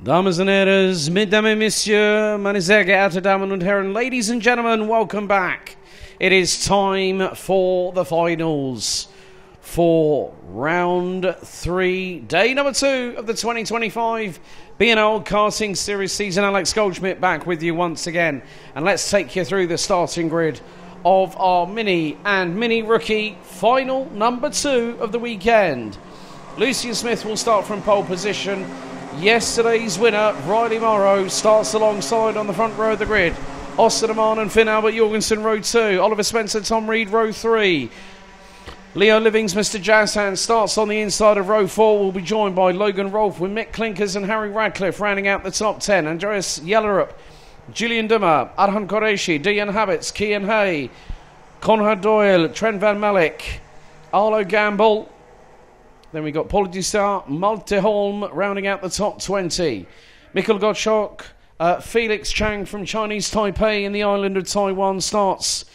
Dames und Herren, Mesdames et Messieurs, meine sehr geehrte Damen und Herren, ladies and gentlemen, welcome back. It is time for the finals for round 3, day number 2 of the 2025 BNL Karting Series season. Alex Goldschimdt back with you once again, and let's take you through the starting grid of our mini and mini rookie final number 2 of the weekend. Lucian Smith will start from pole position. Yesterday's winner, Riley Morrow, starts alongside on the front row of the grid. Osterman and Finn Albert Jorgensen, row 2. Oliver Spencer, Tom Reed, row 3. Leo Livings, Mr. Jazzhand, starts on the inside of row 4. Will be joined by Logan Rolfe with Mick Clinkers and Harry Radcliffe rounding out the top 10. Andreas Yellerup, Julian Dummer, Arhan Qureshi, Dian Habits, Kian Hay, Conrad Doyle, Trent Van Malik, Arlo Gamble. Then we got Paul Dussart, Malte Holm rounding out the top 20. Mikkel Gottschalk, Felix Chang from Chinese Taipei in the island of Taiwan starts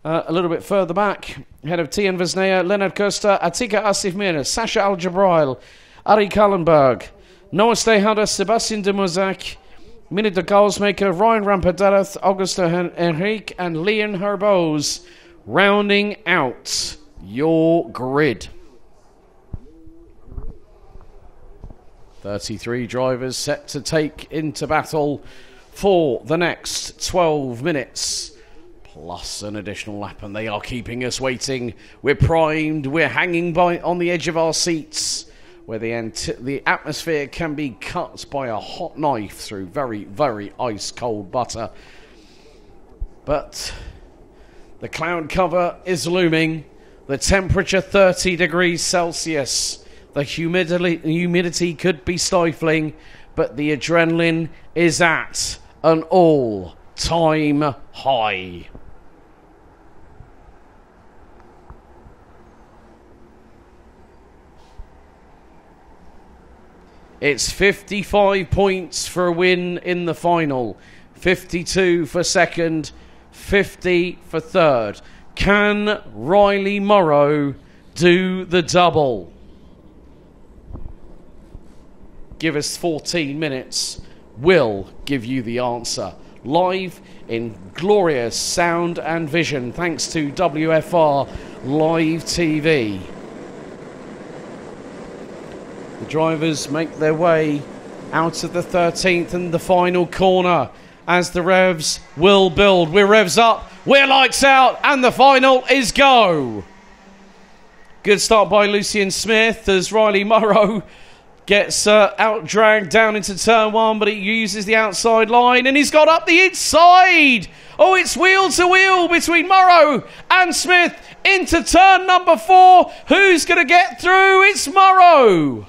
a little bit further back. Ahead of Tian Vesnea, Leonard Costa, Atika Asif Mir, Sasha Al-Jabrail, Ari Kallenberg, Noah Stehada, Sebastian de Mozak, Minute de Galsmaker, Ryan Rampadarath, Augusto Henrique, and Leon Herbos rounding out your grid. 33 drivers set to take into battle for the next 12 minutes, plus an additional lap, and they are keeping us waiting. We're primed, we're hanging on the edge of our seats, where the atmosphere can be cut by a hot knife through very, very ice-cold butter. But the cloud cover is looming, the temperature 30 degrees Celsius. The humidity could be stifling, but the adrenaline is at an all-time high. It's 55 points for a win in the final, 52 for second, 50 for third. Can Riley Morrow do the double? Give us 14 minutes, we'll give you the answer. Live in glorious sound and vision, thanks to WFR Live TV. The drivers make their way out of the 13th and the final corner as the revs will build. We're revs up, we're lights out, and the final is go. Good start by Lucian Smith as Riley Morrow gets out-dragged down into turn 1, but he uses the outside line, and he's got up the inside. Oh, it's wheel to wheel between Morrow and Smith into turn number 4. Who's going to get through? It's Morrow.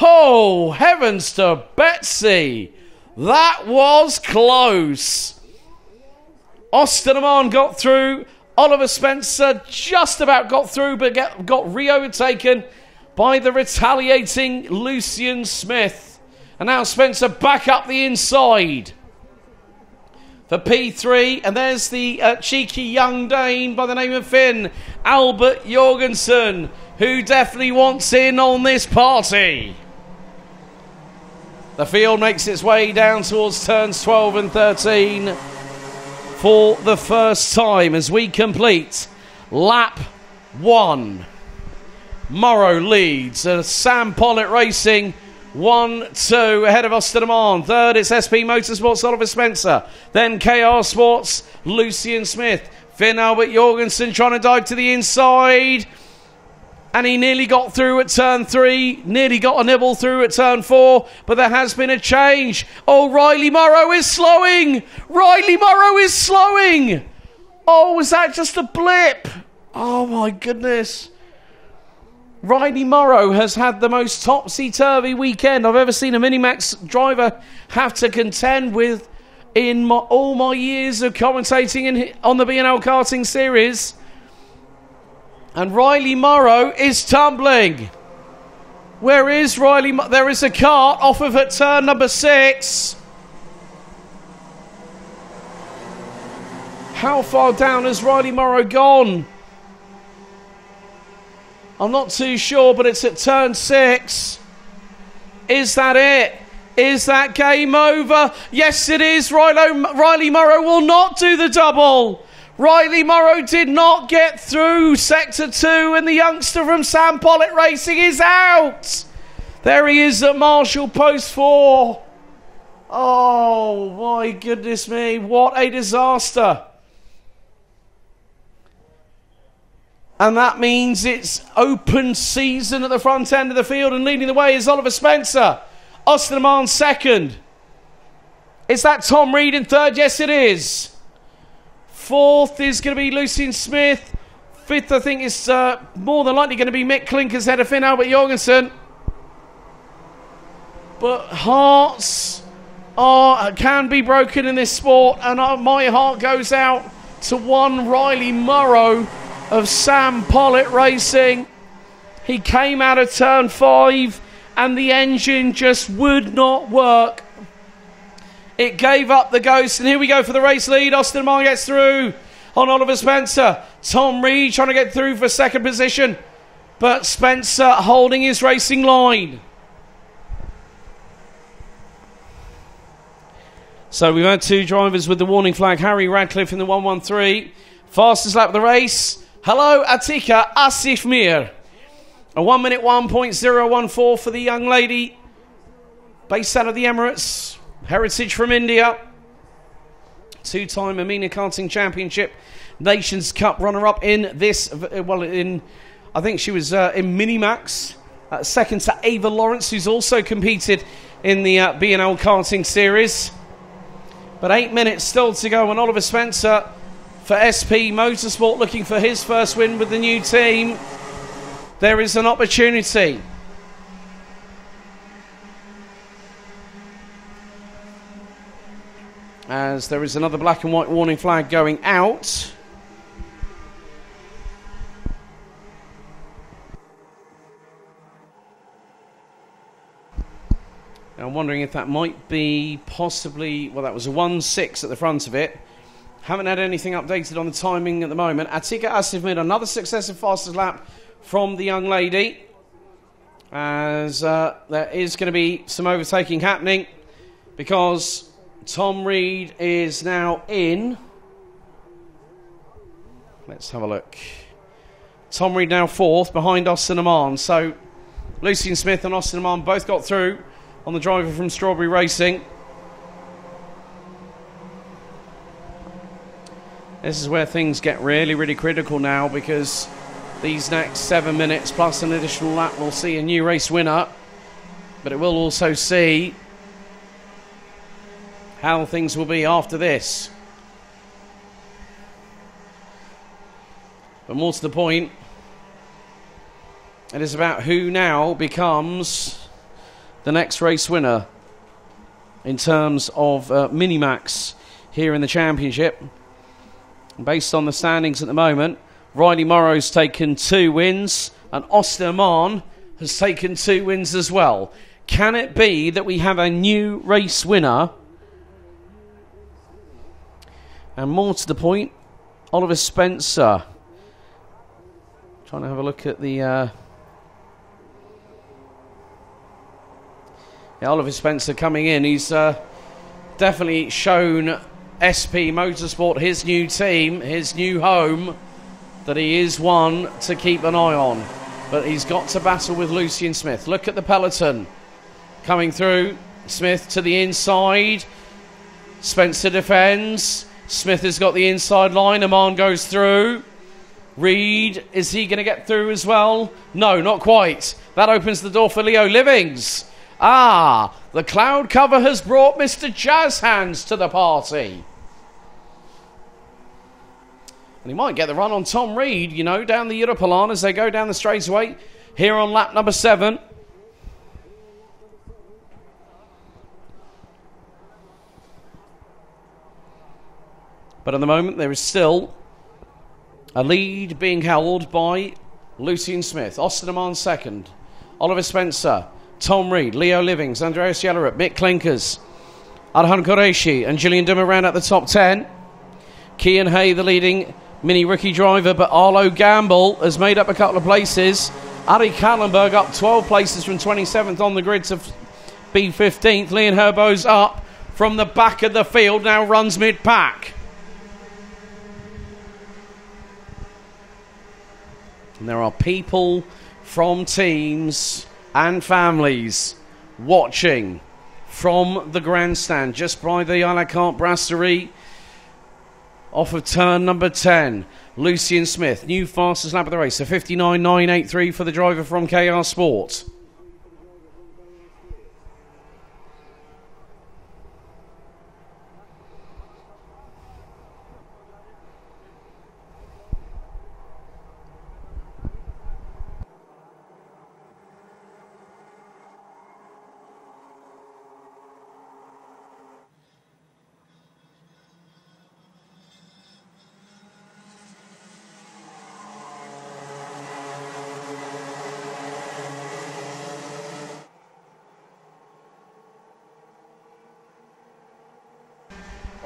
Oh, heavens to Betsy. That was close. Osterman got through. Oliver Spencer just about got through, but got re-overtaken by the retaliating Lucian Smith. And now Spencer back up the inside for P3. And there's the cheeky young Dane by the name of Finn Albert Jorgensen, who definitely wants in on this party. The field makes its way down towards turns 12 and 13 for the first time as we complete lap 1. Morrow leads. Sam Pollitt Racing 1-2 ahead of Osterman. Third, it's SP Motorsports, Oliver Spencer. Then KR Sports, Lucian Smith. Finn Albert Jorgensen trying to dive to the inside. And he nearly got through at turn 3. Nearly got a nibble through at turn 4. But there has been a change. Oh, Riley Morrow is slowing. Riley Morrow is slowing. Oh, was that just a blip? Oh, my goodness. Riley Morrow has had the most topsy-turvy weekend I've ever seen a Minimax driver have to contend with in all my years of commentating on the BNL Karting Series. And Riley Morrow is tumbling. Where is Riley? There is a cart off of at turn number 6. How far down has Riley Morrow gone? I'm not too sure, but it's at turn 6. Is that it? Is that game over? Yes, it is. Riley Morrow will not do the double. Riley Morrow did not get through Sector 2, and the youngster from Sam Pollitt Racing is out. There he is at Marshall Post 4. Oh, my goodness me. What a disaster. And that means it's open season at the front end of the field, and leading the way is Oliver Spencer. Austin Amman second. Is that Tom Reed in third? Yes, it is. Fourth is going to be Lucien Smith. Fifth, I think, is more than likely going to be Mick Klinkers ahead of Finn Albert Jorgensen. But hearts can be broken in this sport, and my heart goes out to one Riley Morrow of Sam Pollitt Racing. He came out of turn 5 and the engine just would not work. It gave up the ghost, and here we go for the race lead. Austin Amman gets through on Oliver Spencer. Tom Reed trying to get through for second position, but Spencer holding his racing line. So we've had two drivers with the warning flag. Harry Radcliffe in the 113. Fastest lap of the race. Hello, Atika Asifmir. A 1 minute 1.014 for the young lady. Based out of the Emirates. Heritage from India. Two-time Amina Karting Championship Nations Cup runner-up in this, I think she was in Minimax. Second to Ava Lawrence, who's also competed in the BNL Karting Series. But 8 minutes still to go, and Oliver Spencer for SP Motorsport looking for his first win with the new team. There is an opportunity. As there is another black and white warning flag going out. Now I'm wondering if that might be possibly, well, that was a 1.6 at the front of it. Haven't had anything updated on the timing at the moment. Atika Asifmir, another successive fastest lap from the young lady. As there is going to be some overtaking happening because Tom Reed is now in. Let's have a look. Tom Reed now fourth behind Austin Amman. So Lucien Smith and Austin Amman both got through on the driver from Strawberry Racing. This is where things get really, really critical now, because these next 7 minutes plus an additional lap will see a new race winner, but it will also see how things will be after this. But more to the point, it is about who now becomes the next race winner in terms of Minimax here in the championship. Based on the standings at the moment, Riley Morrow's taken 2 wins and Austin Amman has taken 2 wins as well. Can it be that we have a new race winner? And more to the point, Oliver Spencer. Trying to have a look at the... Yeah, Oliver Spencer coming in. He's definitely shown SP Motorsport, his new team, his new home, that he is one to keep an eye on. But he's got to battle with Lucien Smith. Look at the peloton coming through. Smith to the inside. Spencer defends. Smith has got the inside line. Amman goes through. Reed, is he going to get through as well? No, not quite. That opens the door for Leo Livings. Ah, the cloud cover has brought Mr. Jazz Hands to the party. And he might get the run on Tom Reed, you know, down the Europalan as they go down the straightaway here on lap number 7. But at the moment there is still a lead being held by Lucien Smith. Austin Amman second. Oliver Spencer, Tom Reed, Leo Livings, Andreas Jellerup, Mick Klinkers, Arhan Qureshi and Gillian Dimmer round at the top 10. Cian Hay, the leading mini rookie driver, but Arlo Gamble has made up a couple of places. Ari Kallenberg up 12 places from 27th on the grid to be 15th. Leon Herbo's up from the back of the field, now runs mid-pack. And there are people from teams and families watching from the grandstand just by the a la carte brasserie off of turn number 10. Lucian Smith, new fastest lap of the race, a 59.983 for the driver from KR Sport.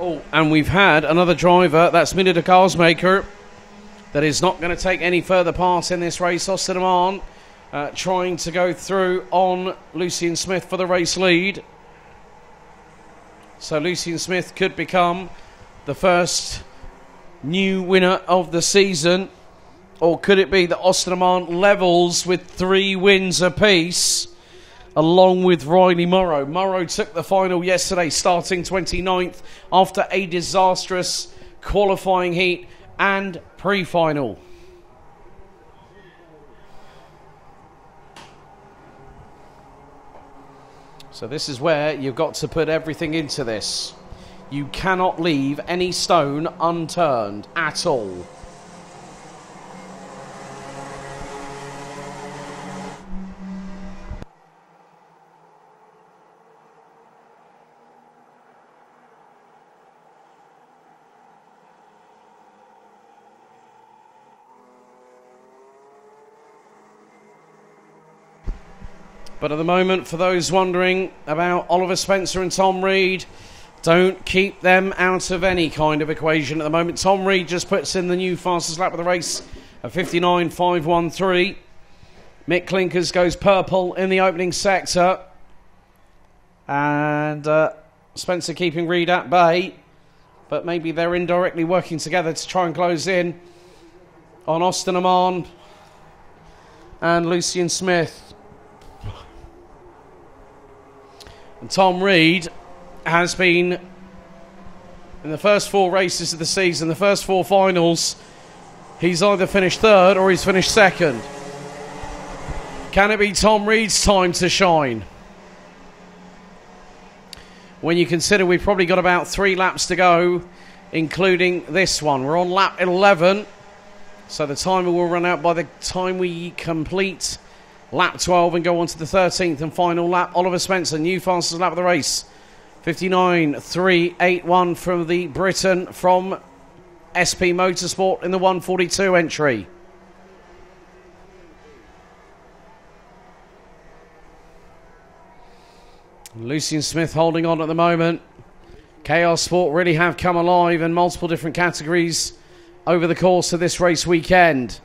Oh, and we've had another driver, that's Minna de Carsmaker, that is not going to take any further part in this race. Austin Amman trying to go through on Lucian Smith for the race lead. So Lucian Smith could become the first new winner of the season. Or could it be that Austin Amman levels with 3 wins apiece, along with Riley Morrow? Morrow took the final yesterday, starting 29th after a disastrous qualifying heat and pre-final. So this is where you've got to put everything into this. You cannot leave any stone unturned at all. But at the moment, for those wondering about Oliver Spencer and Tom Reed, don't keep them out of any kind of equation at the moment. Tom Reed just puts in the new fastest lap of the race, a 59.513. Mick Clinkers goes purple in the opening sector. And Spencer keeping Reed at bay. But maybe they're indirectly working together to try and close in on Austin Amman and Lucian Smith. And Tom Reed has been, in the first 4 races of the season, the first 4 finals, he's either finished 3rd or he's finished 2nd. Can it be Tom Reed's time to shine? When you consider we've probably got about 3 laps to go, including this one. We're on lap 11, so the timer will run out by the time we complete lap 12 and go on to the 13th and final lap. Oliver Spencer, new fastest lap of the race. 59.381 from the Briton from SP Motorsport in the 142 entry. Lucian Smith holding on at the moment. KR Sport really have come alive in multiple different categories over the course of this race weekend.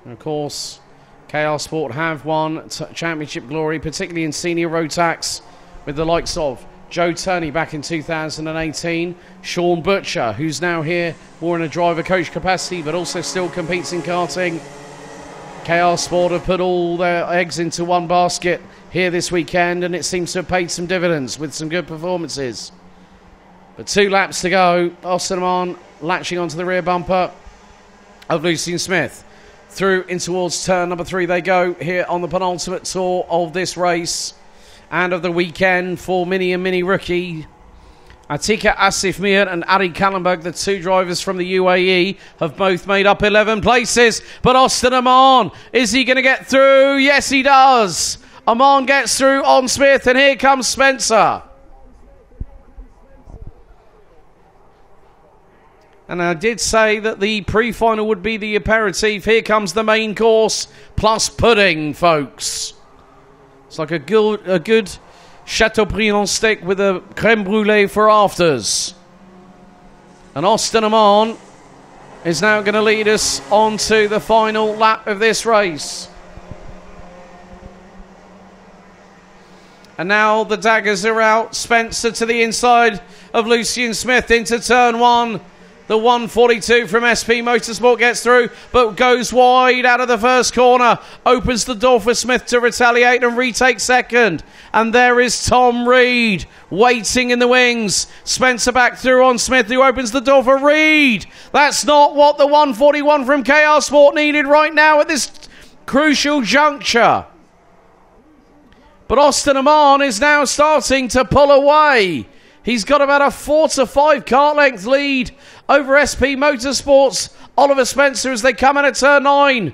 And of course, KR Sport have won championship glory, particularly in senior road tax, with the likes of Joe Turney back in 2018, Sean Butcher, who's now here more in a driver coach capacity, but also still competes in karting. KR Sport have put all their eggs into one basket here this weekend, and it seems to have paid some dividends with some good performances. But 2 laps to go. Austin Amman latching onto the rear bumper of Lucian Smith. Through in towards turn number 3 they go here on the penultimate tour of this race and of the weekend for Mini and Mini rookie. Atika Asif Mir and Ari Kallenberg, the 2 drivers from the UAE, have both made up 11 places. But Austin Amman, is he going to get through? Yes, he does. Amman gets through on Smith, and here comes Spencer. And I did say that the pre-final would be the aperitif. Here comes the main course, plus pudding, folks. It's like a good Chateaubriand steak with a creme brulee for afters. And Austin Amman is now going to lead us on to the final lap of this race. And now the daggers are out. Spencer to the inside of Lucian Smith into turn one. The 142 from SP Motorsport gets through, but goes wide out of the first corner. Opens the door for Smith to retaliate and retake second. And there is Tom Reed waiting in the wings. Spencer back through on Smith, who opens the door for Reed. That's not what the 141 from KR Sport needed right now at this crucial juncture. But Austin Amman is now starting to pull away. He's got about a 4 to 5 car length lead over SP Motorsports' Oliver Spencer as they come in at turn 9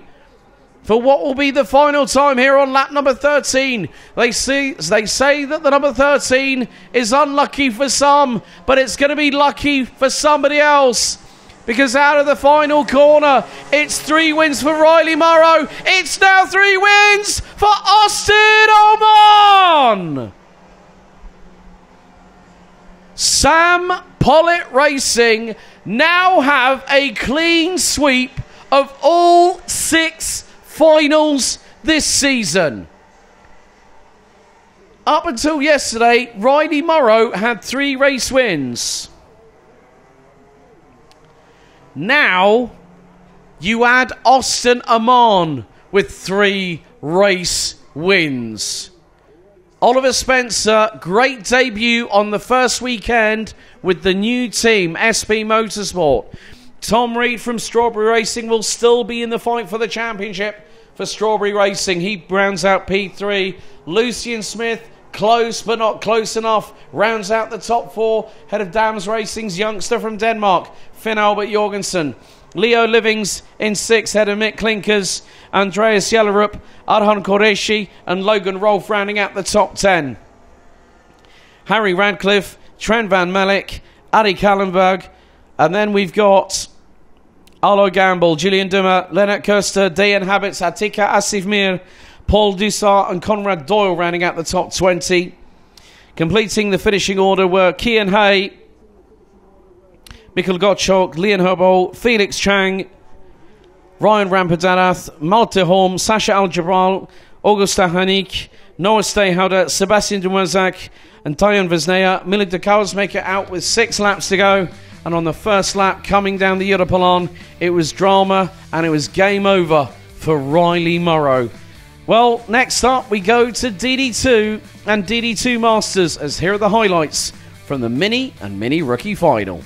for what will be the final time here on lap number 13. They say that the number 13 is unlucky for some, but it's going to be lucky for somebody else. Because out of the final corner, it's 3 wins for Riley Morrow. It's now 3 wins for Austin Amman. Sam Pollitt Racing now have a clean sweep of all 6 finals this season. Up until yesterday, Riley Morrow had 3 race wins. Now, you add Austin Amman with 3 race wins. Oliver Spencer, great debut on the first weekend with the new team, SP Motorsport. Tom Reed from Strawberry Racing will still be in the fight for the championship for Strawberry Racing. He rounds out P3. Lucian Smith, close but not close enough, rounds out the top 4. Head of Dams Racing's youngster from Denmark, Finn Albert Jorgensen. Leo Livings in 6, head of Mick Klinkers, Andreas Jellerup, Arhan Qureshi and Logan Rolfe rounding out the top 10. Harry Radcliffe, Trent Van Mellick, Adi Kallenberg, and then we've got Arlo Gamble, Julian Dummer, Lennart Köster, Dayan Habits, Atika Asifmir, Paul Dussart and Conrad Doyle rounding out the top 20. Completing the finishing order were Kian Hay, Mikkel Gottschalk, Leon Herbo, Felix Chang, Ryan Rampadarath, Malte Holm, Sasha Al-Jabral, Augusta Hanik, Noah Stayhouder, Sebastian Dumazak and Diane Vesnea. Milik de Kouwers make it out with 6 laps to go. And on the first lap, coming down the Europolon, it was drama and it was game over for Riley Morrow. Well, next up we go to DD2 and DD2 Masters, as here are the highlights from the Mini and Mini Rookie Final.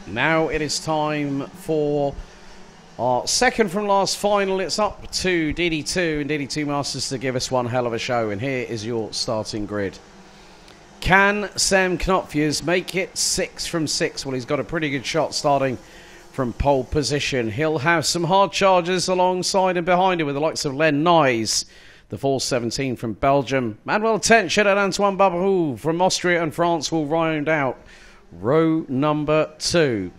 Now it is time for our second from last final. It's up to DD2 and DD2 Masters to give us one hell of a show. And here is your starting grid. Can Sam Knopfjes make it 6 from 6? Well, he's got a pretty good shot starting from pole position. He'll have some hard charges alongside and behind him with the likes of Len Nyes, the 417 from Belgium. Manuel Tenchett and Antoine Barberou from Austria and France will round out row number 2.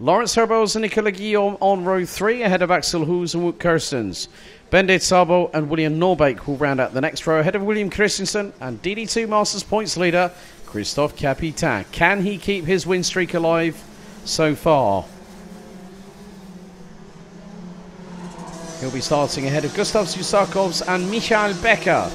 Lawrence Herboz and Nicolas Guillaume on row 3 ahead of Axel Hoos and Wout Kerstens. Bendit Sabo and William Norbeek will round out the next row ahead of William Christensen and DD2 Masters points leader Christophe Capitan. Can he keep his win streak alive so far? He'll be starting ahead of Gustav Susakovs and Michael Becker.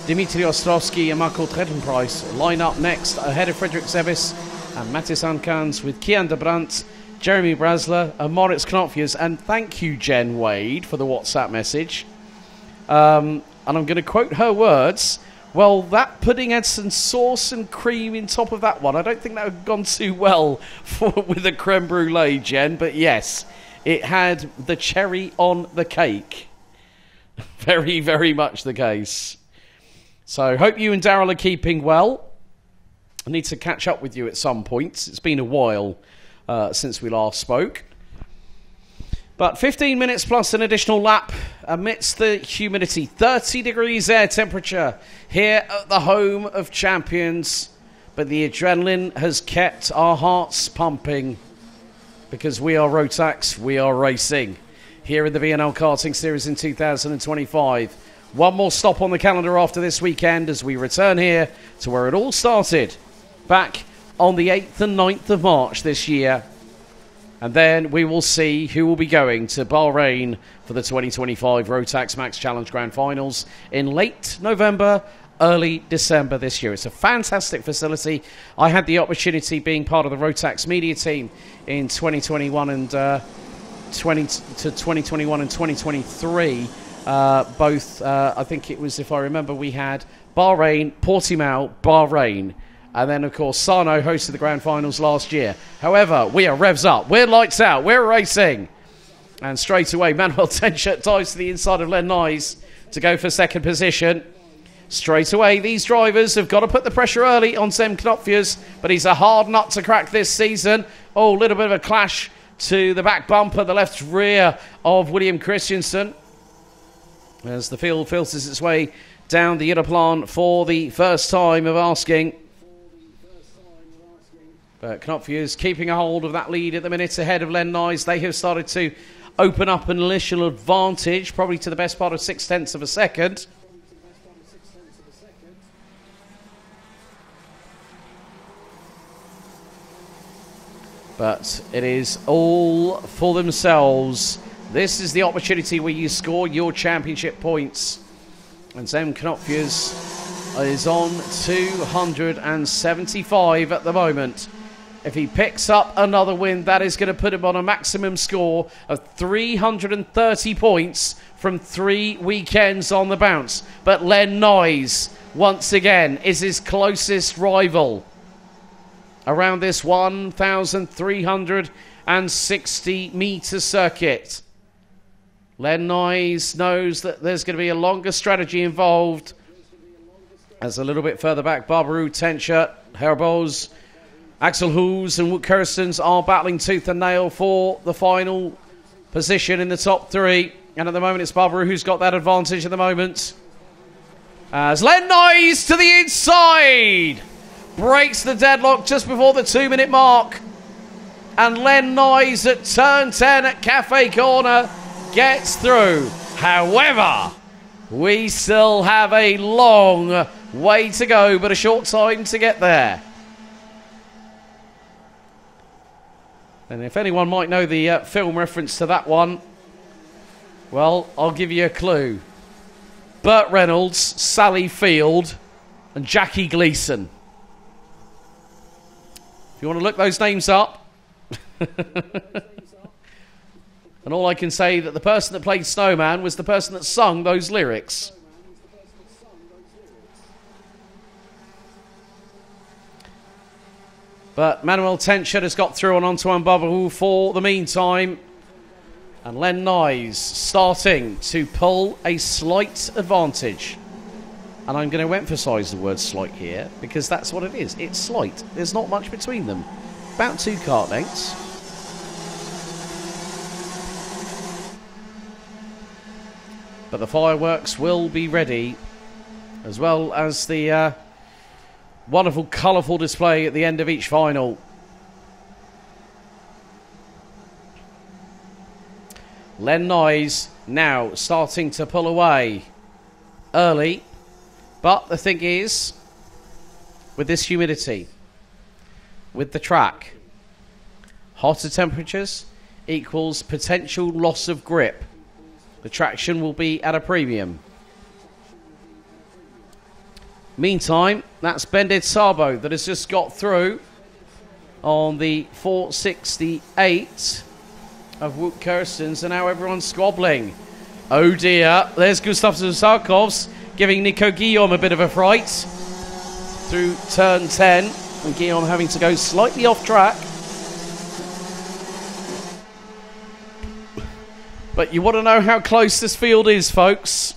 Dimitri Ostrovsky and Marco Trettenpreis line up next ahead of Frederick Zevis and Mattis Ankans with Kian de Brandt, Jeremy Brasler and Moritz Knopfjes. And thank you, Jen Wade, for the WhatsApp message. And I'm going to quote her words. Well, that pudding had some sauce and cream in top of that one. I don't think that would have gone too well with the creme brulee, Jen. But yes, it had the cherry on the cake. Very, very much the case. So hope you and Daryl are keeping well. I need to catch up with you at some point. It's been a while since we last spoke. But 15 minutes plus an additional lap amidst the humidity. 30 degrees air temperature here at the home of champions. But the adrenaline has kept our hearts pumping because we are Rotax, we are racing here in the BNL Karting Series in 2025. One more stop on the calendar after this weekend as we return here to where it all started back on the 8th and 9th of March this year. And then we will see who will be going to Bahrain for the 2025 Rotax Max Challenge Grand Finals in late November, early December this year. It's a fantastic facility. I had the opportunity being part of the Rotax media team in 2021 and 2021 and 2023. Both, I think it was, if I remember, we had Bahrain, Portimao, Bahrain. And then, of course, Sarno hosted the Grand Finals last year. However, we are revs up. We're lights out. We're racing. And straight away, Manuel Tenchett dives to the inside of Len Nyes to go for second position. Straight away, these drivers have got to put the pressure early on Sam Knopfjes, but he's a hard nut to crack this season. Oh, a little bit of a clash to the back bumper, the left rear of William Christensen, as the field filters its way down the Europlan for the first time of asking. But Knopfjes keeping a hold of that lead at the minute ahead of Len Nyes. They have started to open up an initial advantage, probably to the best part of 0.6 of a second. But it is all for themselves. This is the opportunity where you score your championship points. And Sam Knopfjes is on 275 at the moment. If he picks up another win, that is going to put him on a maximum score of 330 points from 3 weekends on the bounce. But Len Nyes, once again, is his closest rival around this 1,360-metre circuit. Len Nyes knows that there's going to be a longer strategy involved. As a little bit further back, Barberou, Tenchett, Herboz, Axel Hoos and Wout Kerstens are battling tooth and nail for the final position in the top 3. And at the moment, it's Barberou who's got that advantage at the moment. As Len Nyes to the inside breaks the deadlock just before the 2-minute mark. And Len Nyes at turn 10 at Cafe Corner gets through. However, we still have a long way to go, but a short time to get there. And if anyone might know the film reference to that one, well, I'll give you a clue. Burt Reynolds, Sally Field, and Jackie Gleason. If you want to look those names up. And all I can say that the person that played Snowman was the person that sung those lyrics. But Manuel Tenchert has got through on Antoine Barberou for the meantime. And Len Nyes starting to pull a slight advantage. And I'm going to emphasise the word slight here, because that's what it is. It's slight. There's not much between them. About 2 kart lengths. But the fireworks will be ready, as well as the wonderful, colourful display at the end of each final. Len Nyes now starting to pull away early. But the thing is, with this humidity, with the track, hotter temperatures equals potential loss of grip. The traction will be at a premium. Meantime, that's Bendit Sabo that has just got through on the 468 of Wout Kirstens, and now everyone's squabbling. Oh dear, there's Gustav Zusarkovs giving Nico Guillaume a bit of a fright through turn 10, and Guillaume having to go slightly off track. But you want to know how close this field is, folks.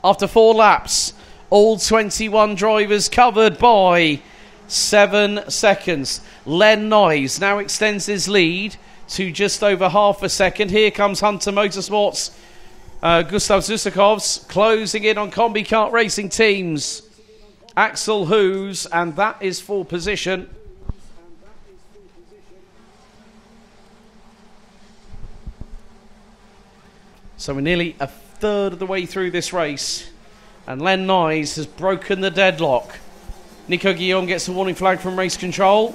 After 4 laps, all 21 drivers covered by 7 seconds. Len Nyes now extends his lead to just over half a second. Here comes Hunter Motorsports. Gustav Zusakovs closing in on Combi Kart Racing Teams. Axel Hoos, and that is for position. So we're nearly a third of the way through this race, and Len Nyes has broken the deadlock. Nico Guillaume gets a warning flag from race control.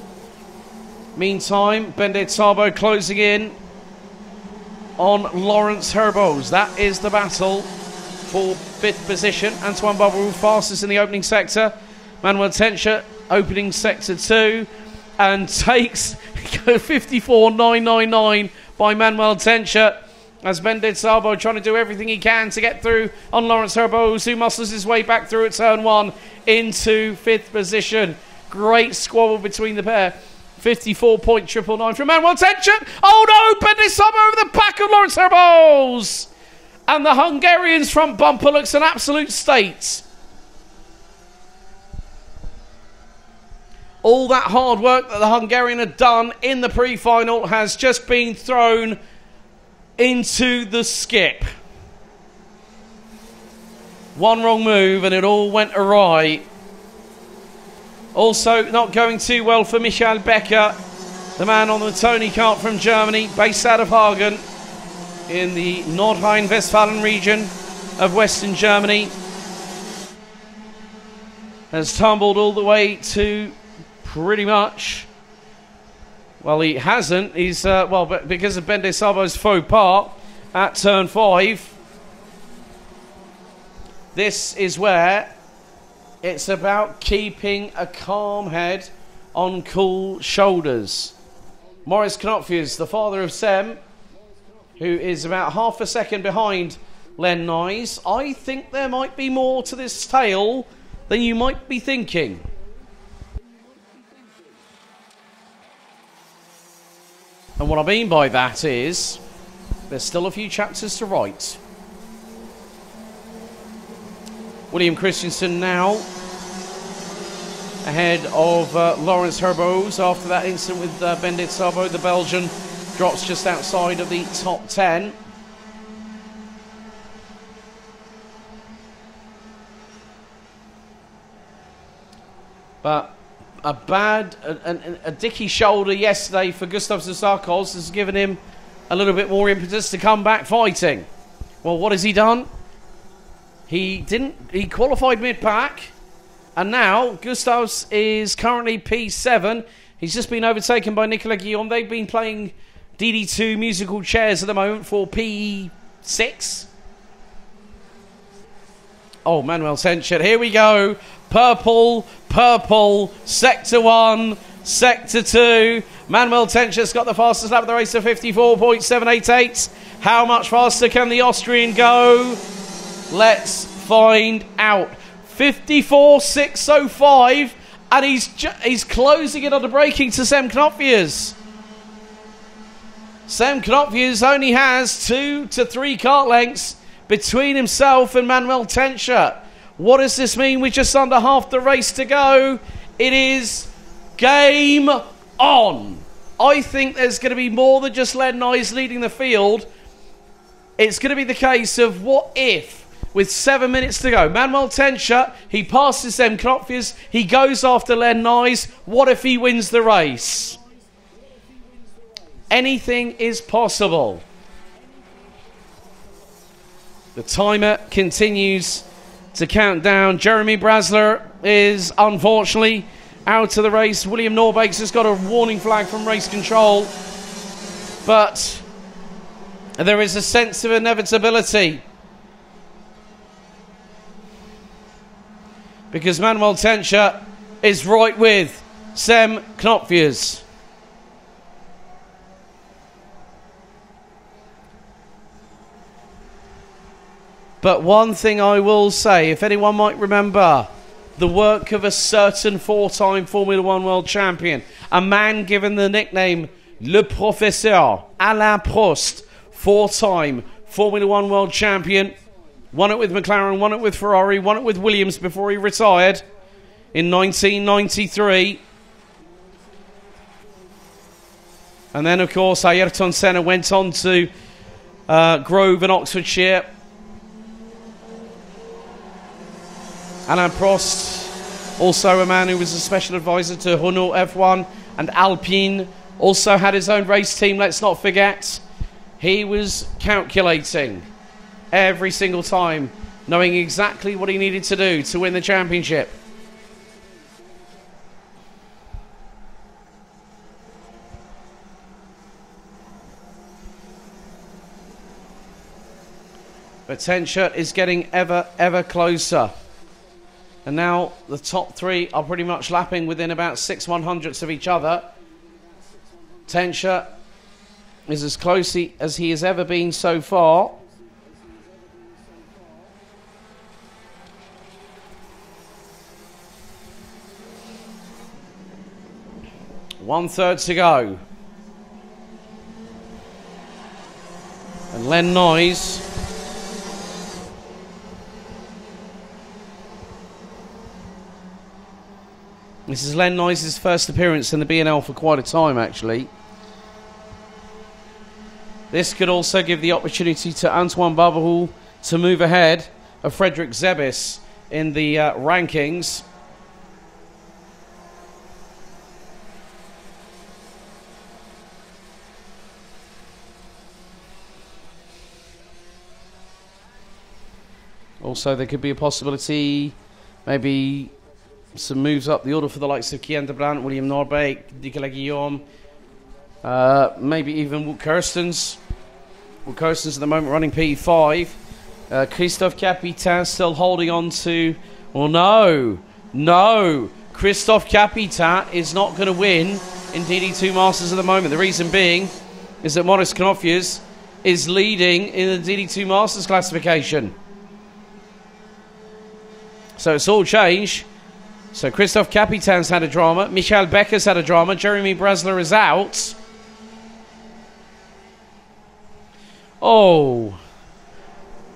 Meantime, Bendit Sabo closing in on Lawrence Herbos. That is the battle for 5th position. Antoine Barberou fastest in the opening sector. Manuel Tenchert opening sector 2 and takes 54.999 by Manuel Tenchert, as Bendit Sabo trying to do everything he can to get through on Lawrence Herbos, who muscles his way back through at turn 1 into 5th position. Great squabble between the pair. 54.999 from Manuel Tenchert. Oh no, Bendit Sabo over the back of Lawrence Herbos. And the Hungarian's front bumper looks an absolute state. All that hard work that the Hungarian had done in the pre-final has just been thrown into the skip. One wrong move and it all went awry. Also not going too well for Michael Becker, the man on the Tony kart from Germany, based out of Hagen in the Nordrhein-Westfalen region of Western Germany. Has tumbled all the way to pretty much... Well, he hasn't. He's, well, but because of Bendit Sabo's faux pas at turn 5, this is where it's about keeping a calm head on cool shoulders. Maurice Knopfjus, the father of Sem, who is about half a second behind Len Nyes. I think there might be more to this tale than you might be thinking. And what I mean by that is, there's still a few chapters to write. William Christensen now ahead of Lawrence Herbos after that incident with Bendit Sabo. The Belgian drops just outside of the top 10. But a dicky shoulder yesterday for Gustav Zusarkovs has given him a little bit more impetus to come back fighting. Well, what has he done? He qualified mid-pack, and now Gustavs is currently P7. He's just been overtaken by Nicolas Guillaume. They've been playing DD2 musical chairs at the moment for P6. Oh, Manuel Tenchert, here we go. Purple, sector 1, sector 2. Manuel Tenchert's got the fastest lap of the race of 54.788. How much faster can the Austrian go? Let's find out. 54.605, And he's closing it on the braking to Sem Knopfjes. Sem Knopfjes only has 2 to 3 kart lengths between himself and Manuel Tencher. What does this mean? We're just under half the race to go. It is game on. I think there's going to be more than just Len Nyes leading the field. It's going to be the case of what if, with 7 minutes to go, Manuel Tencher, he passes Sem Knopfjes, he goes after Len Nyes. What if he wins the race? Anything is possible. The timer continues to count down. Jeremy Brasler is unfortunately out of the race. William Norbeek's has got a warning flag from race control. But there is a sense of inevitability, because Manuel Tencher is right with Sem Knopfjes. But one thing I will say, if anyone might remember the work of a certain 4-time Formula One world champion, a man given the nickname Le Professeur, Alain Prost, 4-time Formula One world champion, won it with McLaren, won it with Ferrari, won it with Williams before he retired in 1993. And then, of course, Ayrton Senna went on to Grove and Oxfordshire. Alain Prost, also a man who was a special advisor to Renault F1 and Alpine, also had his own race team, let's not forget. He was calculating every single time, knowing exactly what he needed to do to win the championship. But Tencher is getting ever closer. And now the top 3 are pretty much lapping within about 6/100ths of each other. Tencher is as close as he has ever been so far. One-third to go. And Len Nyes this is Len Nyes' first appearance in the BNL for quite a time, actually. This could also give the opportunity to Antoine Barbaroux to move ahead of Frederick Zebis in the rankings. Also, there could be a possibility, maybe some moves up the order for the likes of Kian de Brandt, William Norbeek, Nicolas Guillaume, maybe even Wout Kirstens. Wout Kirstens at the moment running P5. Christophe Capitan still holding on to... Well, no. Christophe Capitan is not going to win in DD2 Masters at the moment. The reason being is that Maurice Knopfjes is leading in the DD2 Masters classification. So it's all changed. So Christophe Capitan's had a drama. Michael Becker's had a drama. Jeremy Brasler is out. Oh.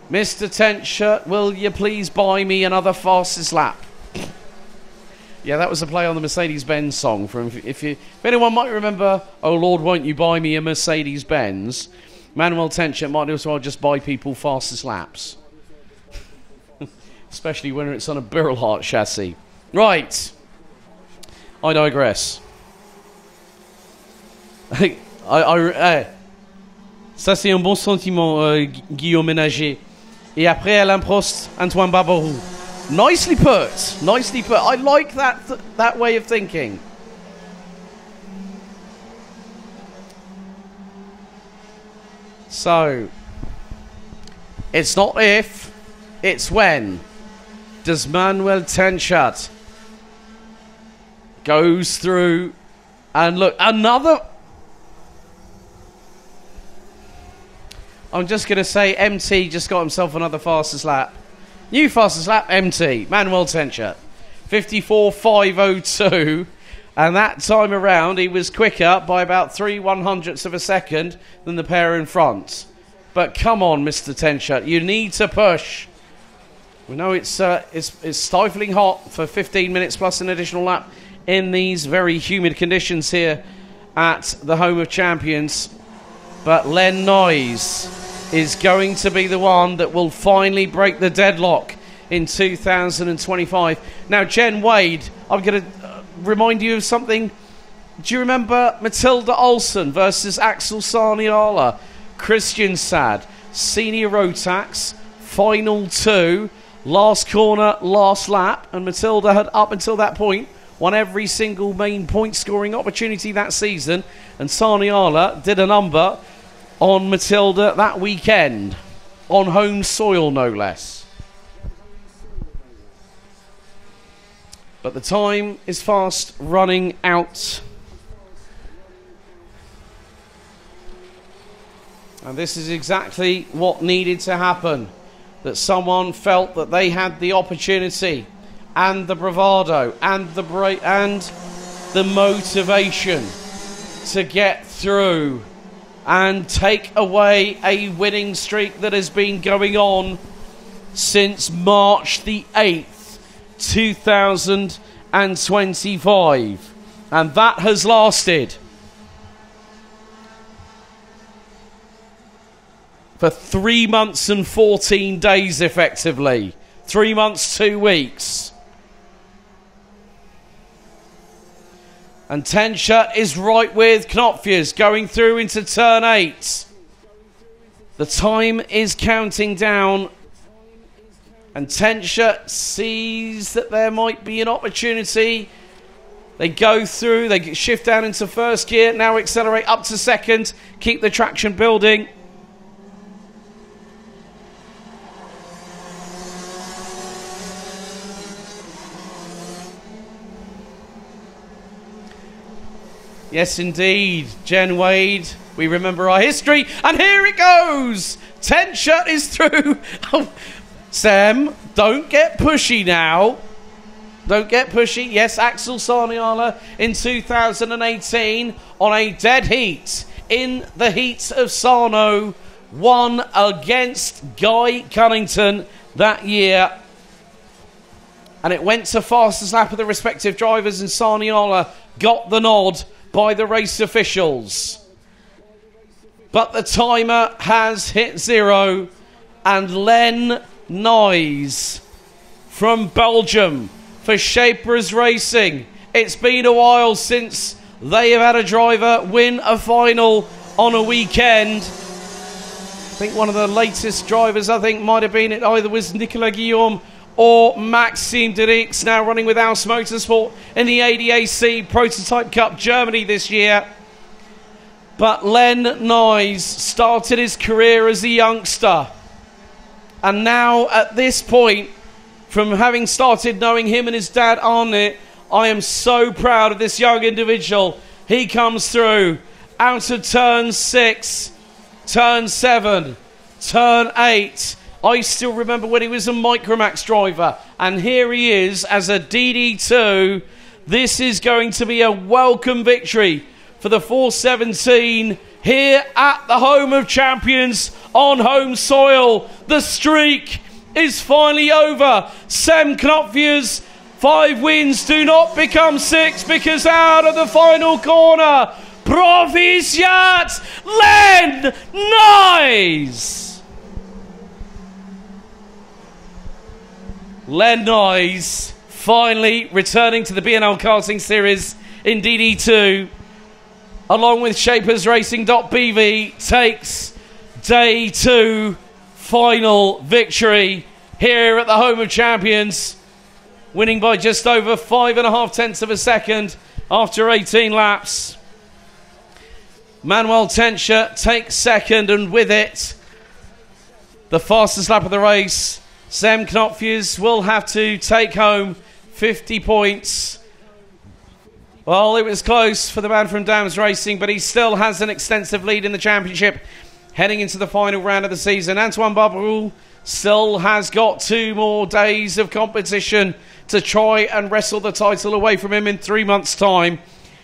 Mr. Tencher, will you please buy me another fastest lap? Yeah, that was a play on the Mercedes-Benz song. From if anyone might remember, oh Lord, won't you buy me a Mercedes-Benz? Manuel Tencher might as well just buy people fastest laps. Especially when it's on a Birlhart chassis. Right, I digress. Ça c'est un bon sentiment, Guillaume Ménager. Et après Alain Prost, Antoine Barbaroux. Nicely put, nicely put. I like that way of thinking. So, it's not if, it's when. Does Manuel Tencher goes through, and look, another... I'm just going to say MT just got himself another fastest lap. New fastest lap, MT, Manuel Tencher. 54.502. And that time around, he was quicker by about 3/100ths of a second than the pair in front. But come on, Mr. Tenshut, you need to push. We know it's stifling hot for 15 minutes plus an additional lap in these very humid conditions here at the home of champions. But Len Noyes is going to be the one that will finally break the deadlock in 2025. Now, Jen Wade, I'm going to remind you of something. Do you remember Matilda Olsen versus Axel Sarniala? Christian Sad, Senior Rotax, Final 2, last corner, last lap, and Matilda had up until that point won every single main point scoring opportunity that season, and Sarniala did a number on Matilda that weekend, on home soil no less. But the time is fast running out. And this is exactly what needed to happen. That someone felt that they had the opportunity and the bravado and the motivation to get through and take away a winning streak that has been going on since March the 8th. 2025, and that has lasted for 3 months and 14 days effectively. 3 months, 2 weeks. And Tenshut is right with Knopfjes going through into turn 8. The time is counting down. And Tenshut sees that there might be an opportunity. They go through, they shift down into first gear, now accelerate up to second, keep the traction building. Yes, indeed, Jen Wade, we remember our history, and here it goes! Tenshut is through. Sam, don't get pushy now. Don't get pushy. Yes, Axel Sarniala in 2018 on a dead heat in the heat of Sarno won against Guy Cunnington that year. And it went to fastest lap of the respective drivers, and Sarniala got the nod by the race officials. But the timer has hit 0, and Len Noyes from Belgium for Shapers Racing. It's been a while since they have had a driver win a final on a weekend. I think one of the latest drivers, might have been, it either was Nicolas Guillaume or Maxime Derix, now running with Aus Motorsport in the ADAC Prototype Cup Germany this year. But Len Noyes started his career as a youngster. And now, at this point, from having started knowing him and his dad Arne, I am so proud of this young individual. He comes through out of turn 6, turn 7, turn 8. I still remember when he was a Micromax driver. And here he is as a DD2. This is going to be a welcome victory for the 417 here at the home of champions on home soil. The streak is finally over. Sam Knopfjes, 5 wins do not become 6 because out of the final corner, Proficiat Len Noyes. Len Noyes finally returning to the BNL Karting Series in DD2, along with Shapers Racing.BV, takes day 2 final victory here at the home of champions, winning by just over 5.5 of a second after 18 laps. Manuel Tenshut takes second, and with it, the fastest lap of the race. Sam Knopfjes will have to take home 50 points. Well, it was close for the man from Dams Racing, but he still has an extensive lead in the championship heading into the final round of the season. Antoine Barbaroux still has got 2 more days of competition to try and wrestle the title away from him in 3 months' time.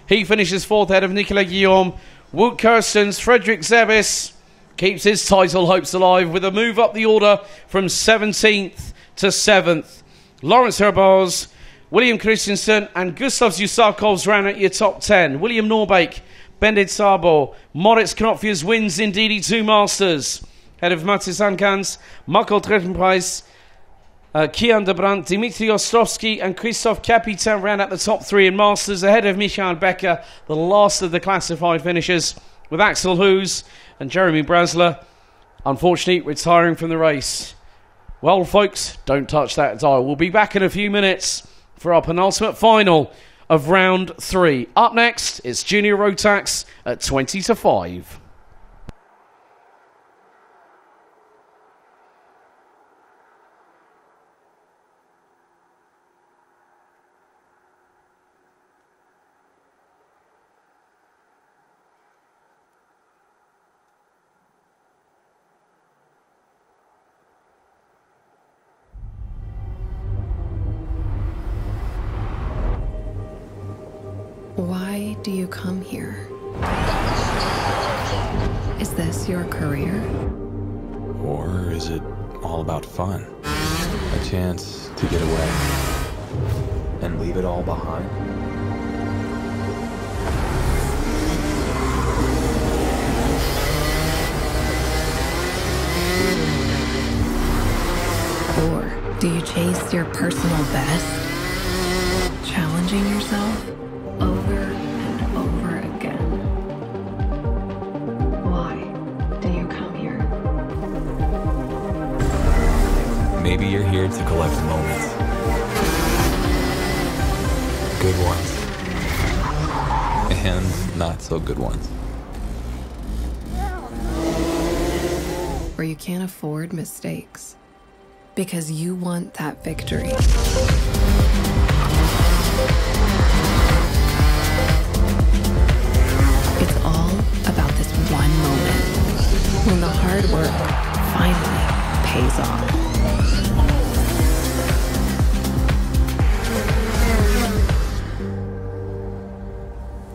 He finishes 4th ahead of Nicolas Guillaume. Wout Kirstens, Frederick Zebis keeps his title hopes alive with a move up the order from 17th to 7th. Lawrence Herbaz, William Christensen and Gustav Zusakovs round at your top 10. William Norbeek, Bendit Sabo, Moritz Knopfjers wins in DD2 Masters. Head of Matis Ankans, Michael Trettenpreis, Kian de Brandt, Dimitri Ostrovsky and Christoph Capitan round at the top 3 in Masters, ahead of Michael Becker, the last of the classified finishers, with Axel Hoos and Jeremy Brasler, unfortunately, retiring from the race. Well, folks, don't touch that dial. We'll be back in a few minutes for our penultimate final of round 3. Up next, it's Junior Rotax at 20 to 5. Why do you come here? Is this your career? Or is it all about fun? A chance to get away and leave it all behind? Or do you chase your personal best? Challenging yourself over and over again. Why do you come here? Maybe you're here to collect moments. Good ones. And not so good ones. Or you can't afford mistakes because you want that victory. It's all about this one moment when the hard work finally pays off.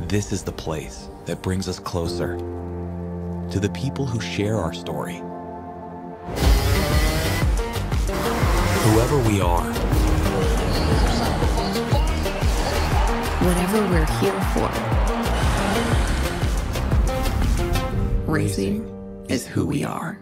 This is the place that brings us closer to the people who share our story. Whoever we are, Whatever we're here for, racing is who we are.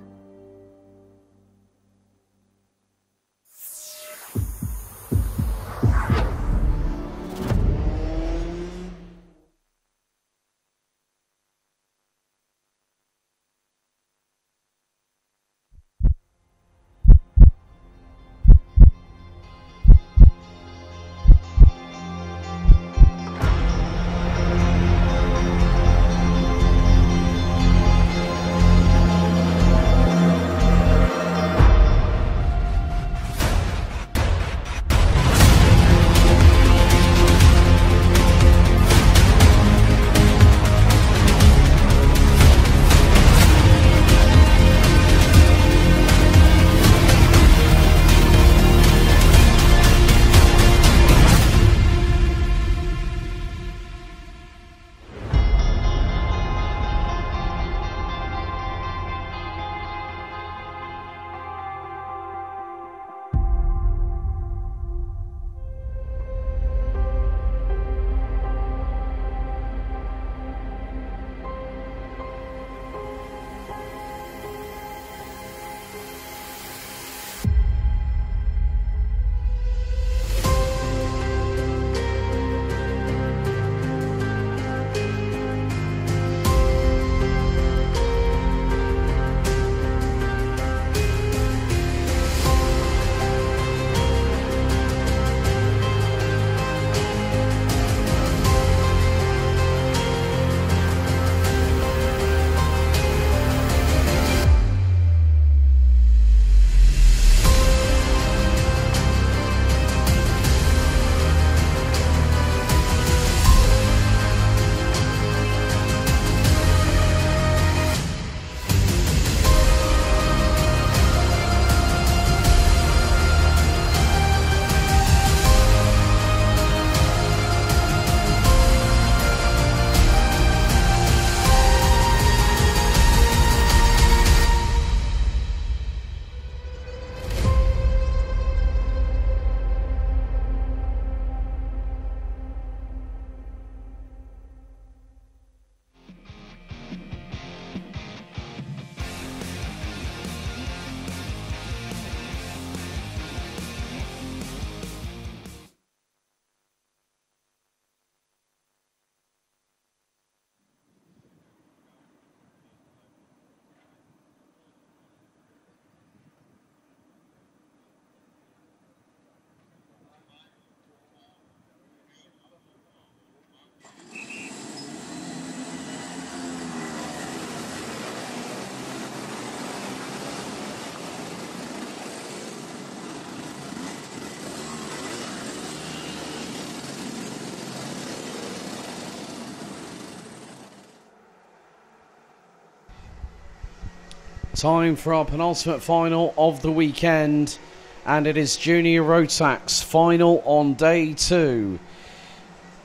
Time for our penultimate final of the weekend, and it is Junior Rotax final on day 2.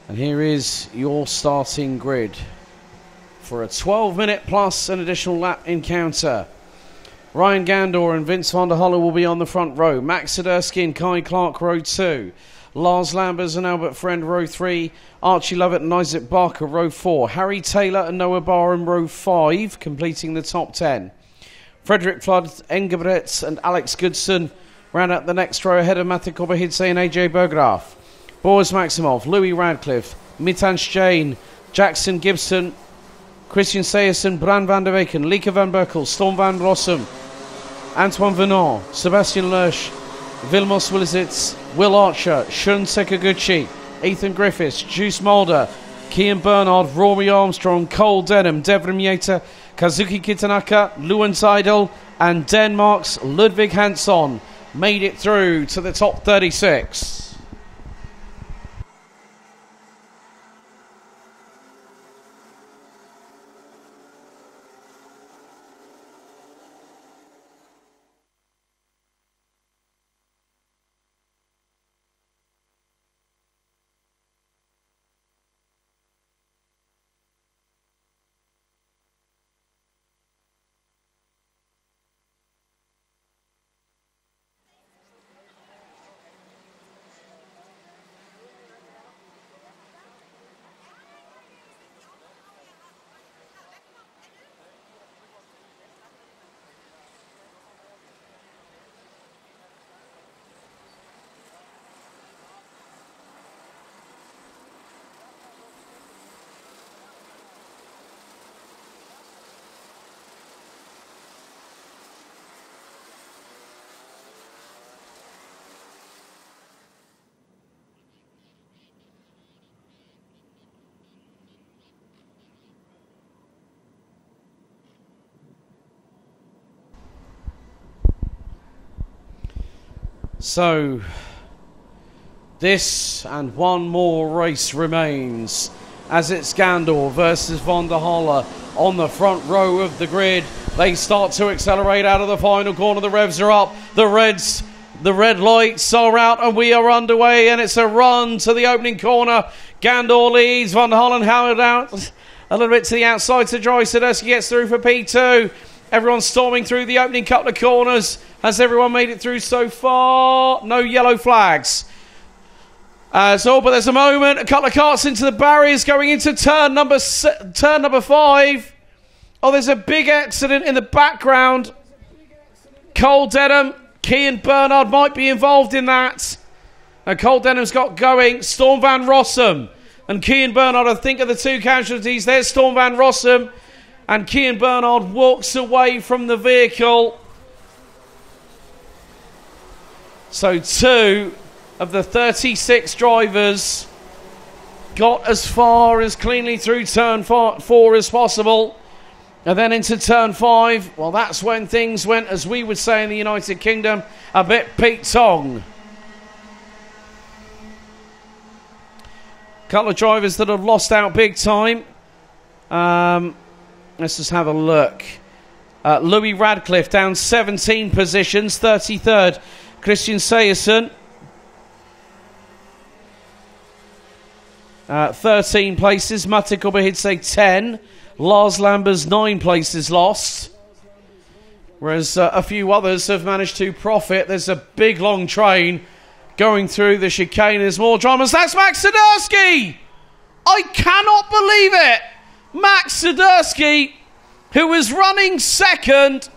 And here is your starting grid for a 12-minute plus an additional lap encounter. Ryan Gandor and Vince van der Holle will be on the front row. Max Siderski and Kai Clark, row 2. Lars Lambers and Albert Friend, row 3. Archie Lovett and Isaac Barker, row 4. Harry Taylor and Noah Barham, row 5, completing the top 10. Frederick Flood, Engelbrecht and Alex Goodson round out the next row ahead of Mate Kobahidze and AJ Bergraf. Boris Maximov, Louis Radcliffe, Mitansh Jain, Jackson Gibson, Christian Sayerson, Bran van der Weken, Lieke van Berkel, Storm van Rossum, Antoine Venant, Sebastian Lersch, Vilmos Willisitz, Will Archer, Shun Sekaguchi, Ethan Griffiths, Juice Mulder, Kian Bernard, Rory Armstrong, Cole Denham, Devrim Yeta, Kazuki Kitanaka, Luan Seidel, and Denmark's Ludvig Hansson made it through to the top 36. So, this and one more race remains as it's Gandor versus van der Holle on the front row of the grid. They start to accelerate out of the final corner. The revs are up. The red lights are out and we are underway, and it's a run to the opening corner. Gandor leads. Van der Holle held out a little bit to the outside to dry. Siderski gets through for P2. Everyone's storming through the opening couple of corners. Has everyone made it through so far? No yellow flags. But there's a moment. A couple of carts into the barriers going into turn number 5. Oh, there's a big accident in the background. Cole Denham, Kian Bernard might be involved in that. And Cole Denham's got going. Storm van Rossum and Kian Bernard, I think, are the two casualties. There's Storm van Rossum. And Kian Bernard walks away from the vehicle. So 2 of the 36 drivers got as far as cleanly through turn 4 as possible. And then into turn 5, well, that's when things went, as we would say in the United Kingdom, a bit Pete Tong. Couple of drivers that have lost out big time. Let's just have a look. Louis Radcliffe down 17 positions, 33rd. Christian Sayerson, 13 places. Mate Kobahidze 10. Lars Lambers 9 places lost. Whereas a few others have managed to profit. There's a big long train going through the chicane. There's more dramas. That's Max Siderski! I cannot believe it! Max Siderski, who was running second,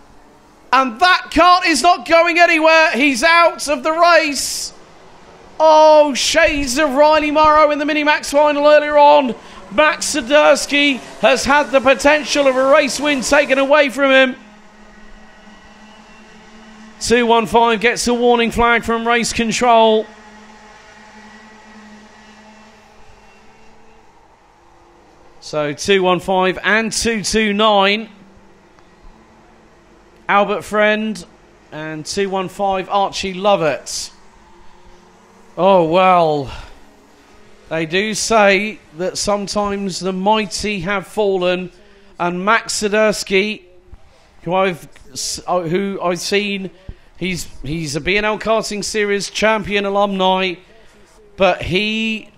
and that cart is not going anywhere. He's out of the race. Oh, shades of Riley Morrow in the Minimax final earlier on. Max Siderski has had the potential of a race win taken away from him. 215 gets a warning flag from race control. So 215 and 229. Albert Friend and 215 Archie Lovett. Oh, well, they do say that sometimes the mighty have fallen, and Max Siderski who I've seen. He's a BNL Karting Series champion alumni, but he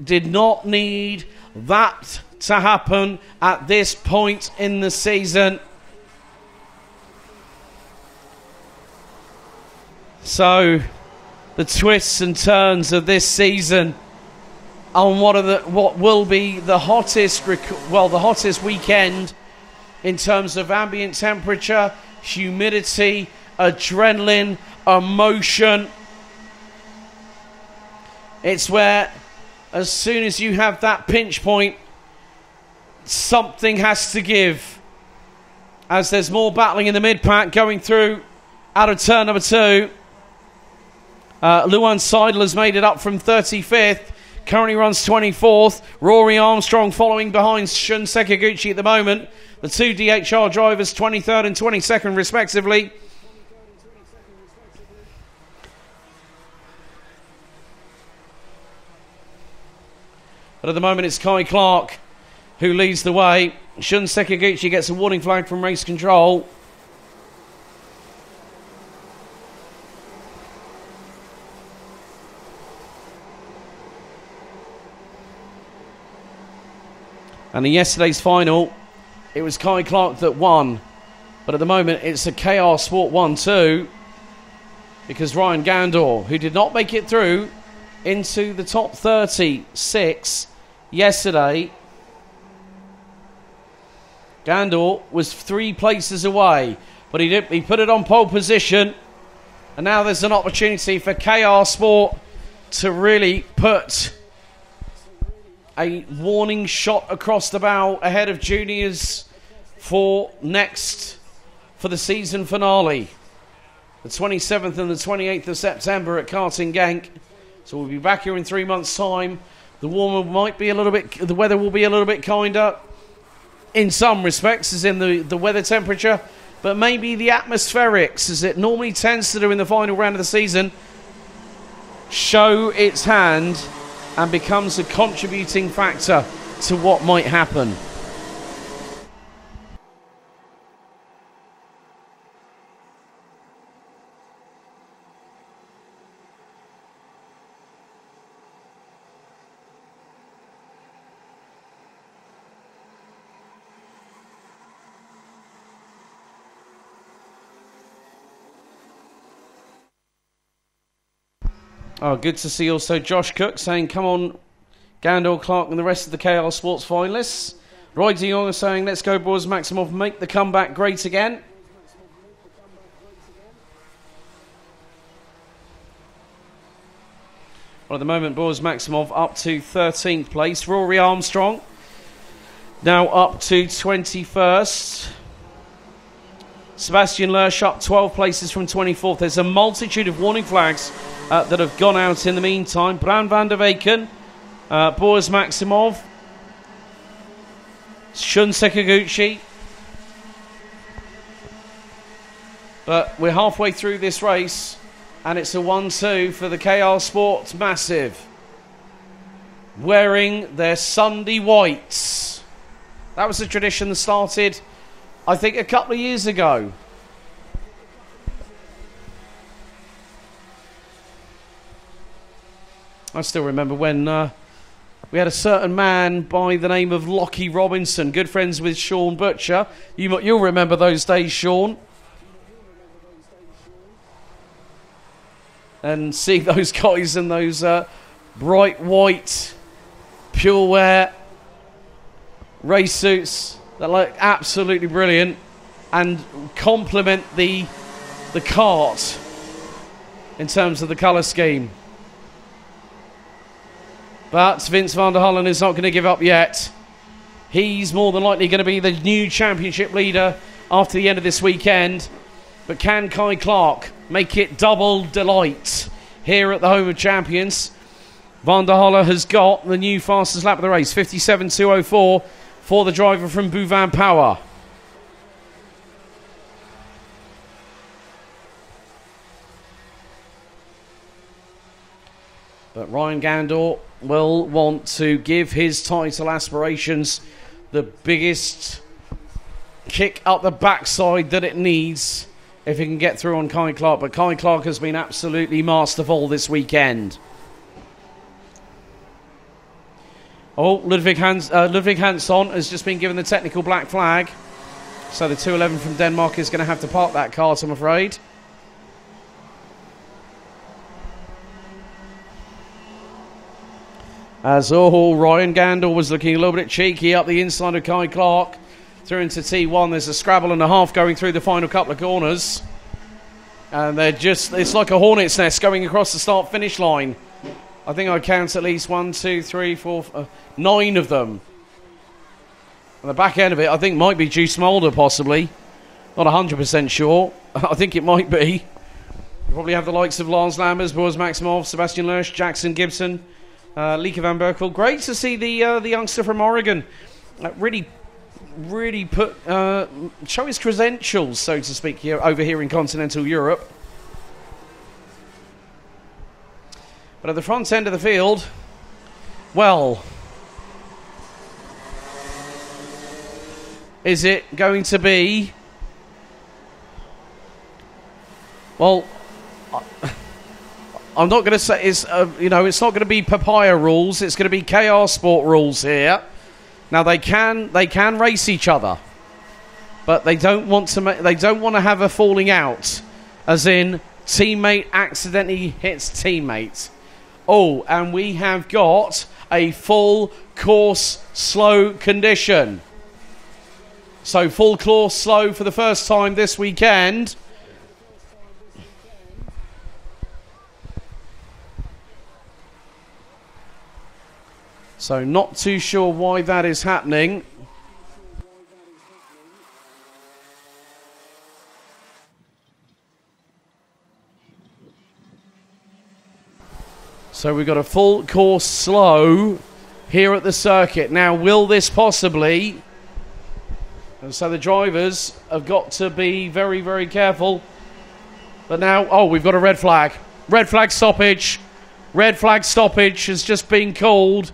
did not need that to happen at this point in the season. So, the twists and turns of this season on what will be the hottest weekend in terms of ambient temperature, humidity, adrenaline, emotion. It's where, as soon as you have that pinch point, something has to give. As there's more battling in the mid-pack going through out of turn number 2. Luan Seidler's made it up from 35th. Currently runs 24th. Rory Armstrong following behind Shun Sekiguchi at the moment. The two DHR drivers 23rd and 22nd respectively. But at the moment it's Kai Clark who leads the way. Shun Sekiguchi gets a warning flag from race control. And in yesterday's final, it was Kai Clark that won. But at the moment, it's a KR Sport 1-2. Because Ryan Gandor, who did not make it through into the top 36 yesterday. Gandor was 3 places away. But he put it on pole position. And now there's an opportunity for KR Sport to really put a warning shot across the bow ahead of juniors for the season finale. The 27th and the 28th of September at Karting Genk. So we'll be back here in 3 months' time. The weather will be a little bit kinder in some respects, as in the weather temperature, but maybe the atmospherics, as it normally tends to do in the final round of the season, show its hand and becomes a contributing factor to what might happen. Oh, good to see also Josh Cook saying, come on, Gandor, Clark and the rest of the KR Sports finalists. Roy de Jong is saying, let's go, Boris Maximov, make the comeback great again. Well, at the moment, Boris Maximov up to 13th place. Rory Armstrong now up to 21st. Sebastian Lersch up 12 places from 24th. There's a multitude of warning flags that have gone out in the meantime. Bran van der Weyken, Boris Maximov, Shun Sekiguchi. But we're halfway through this race, and it's a 1-2 for the KR Sports Massive, wearing their Sunday whites. That was a tradition that started, I think, a couple of years ago. I still remember when we had a certain man by the name of Lockie Robinson, good friends with Sean Butcher. You'll remember those days, Sean. And seeing those guys in those bright white, pure wear race suits that look absolutely brilliant and complement the kart in terms of the colour scheme. But Vince van der Hullen is not going to give up yet. He's more than likely going to be the new championship leader after the end of this weekend. But can Kai Clark make it double delight here at the home of champions? Van der Hullen has got the new fastest lap of the race, 57.204 for the driver from Bouvan Power. But Ryan Gandor will want to give his title aspirations the biggest kick up the backside that it needs if it can get through on Kai Clark. But Kai Clark has been absolutely masterful this weekend. Oh, Ludwig Hansson has just been given the technical black flag. So the 211 from Denmark is going to have to park that kart, I'm afraid. As Ryan Gandel was looking a little bit cheeky up the inside of Kai Clark. Through into T1. There's a scrabble and a half going through the final couple of corners. And they're just, it's like a hornet's nest going across the start-finish line. I think I count at least 1, 2, 3, 4, 9 of them. And the back end of it, I think, might be Juice Mulder, possibly. Not 100% sure. I think it might be. You probably have the likes of Lars Lambers, Boris Maximov, Sebastian Lersch, Jackson Gibson, Lieke van Berkel. Great to see the youngster from Oregon really put show his credentials, so to speak, here over here in continental Europe. But at the front end of the field, well, is it going to be? Well, I'm not going to say it's it's not going to be papaya rules. It's going to be KR Sport rules here. Now they can race each other, but they don't want to have a falling out, as in teammate accidentally hits teammate. Oh, and we have got a full course slow condition. So full course slow for the first time this weekend. So not too sure why that is happening. So we've got a full course slow here at the circuit. Now, will this possibly... And so the drivers have got to be very, very careful. But now, oh, we've got a red flag. Red flag stoppage. Red flag stoppage has just been called.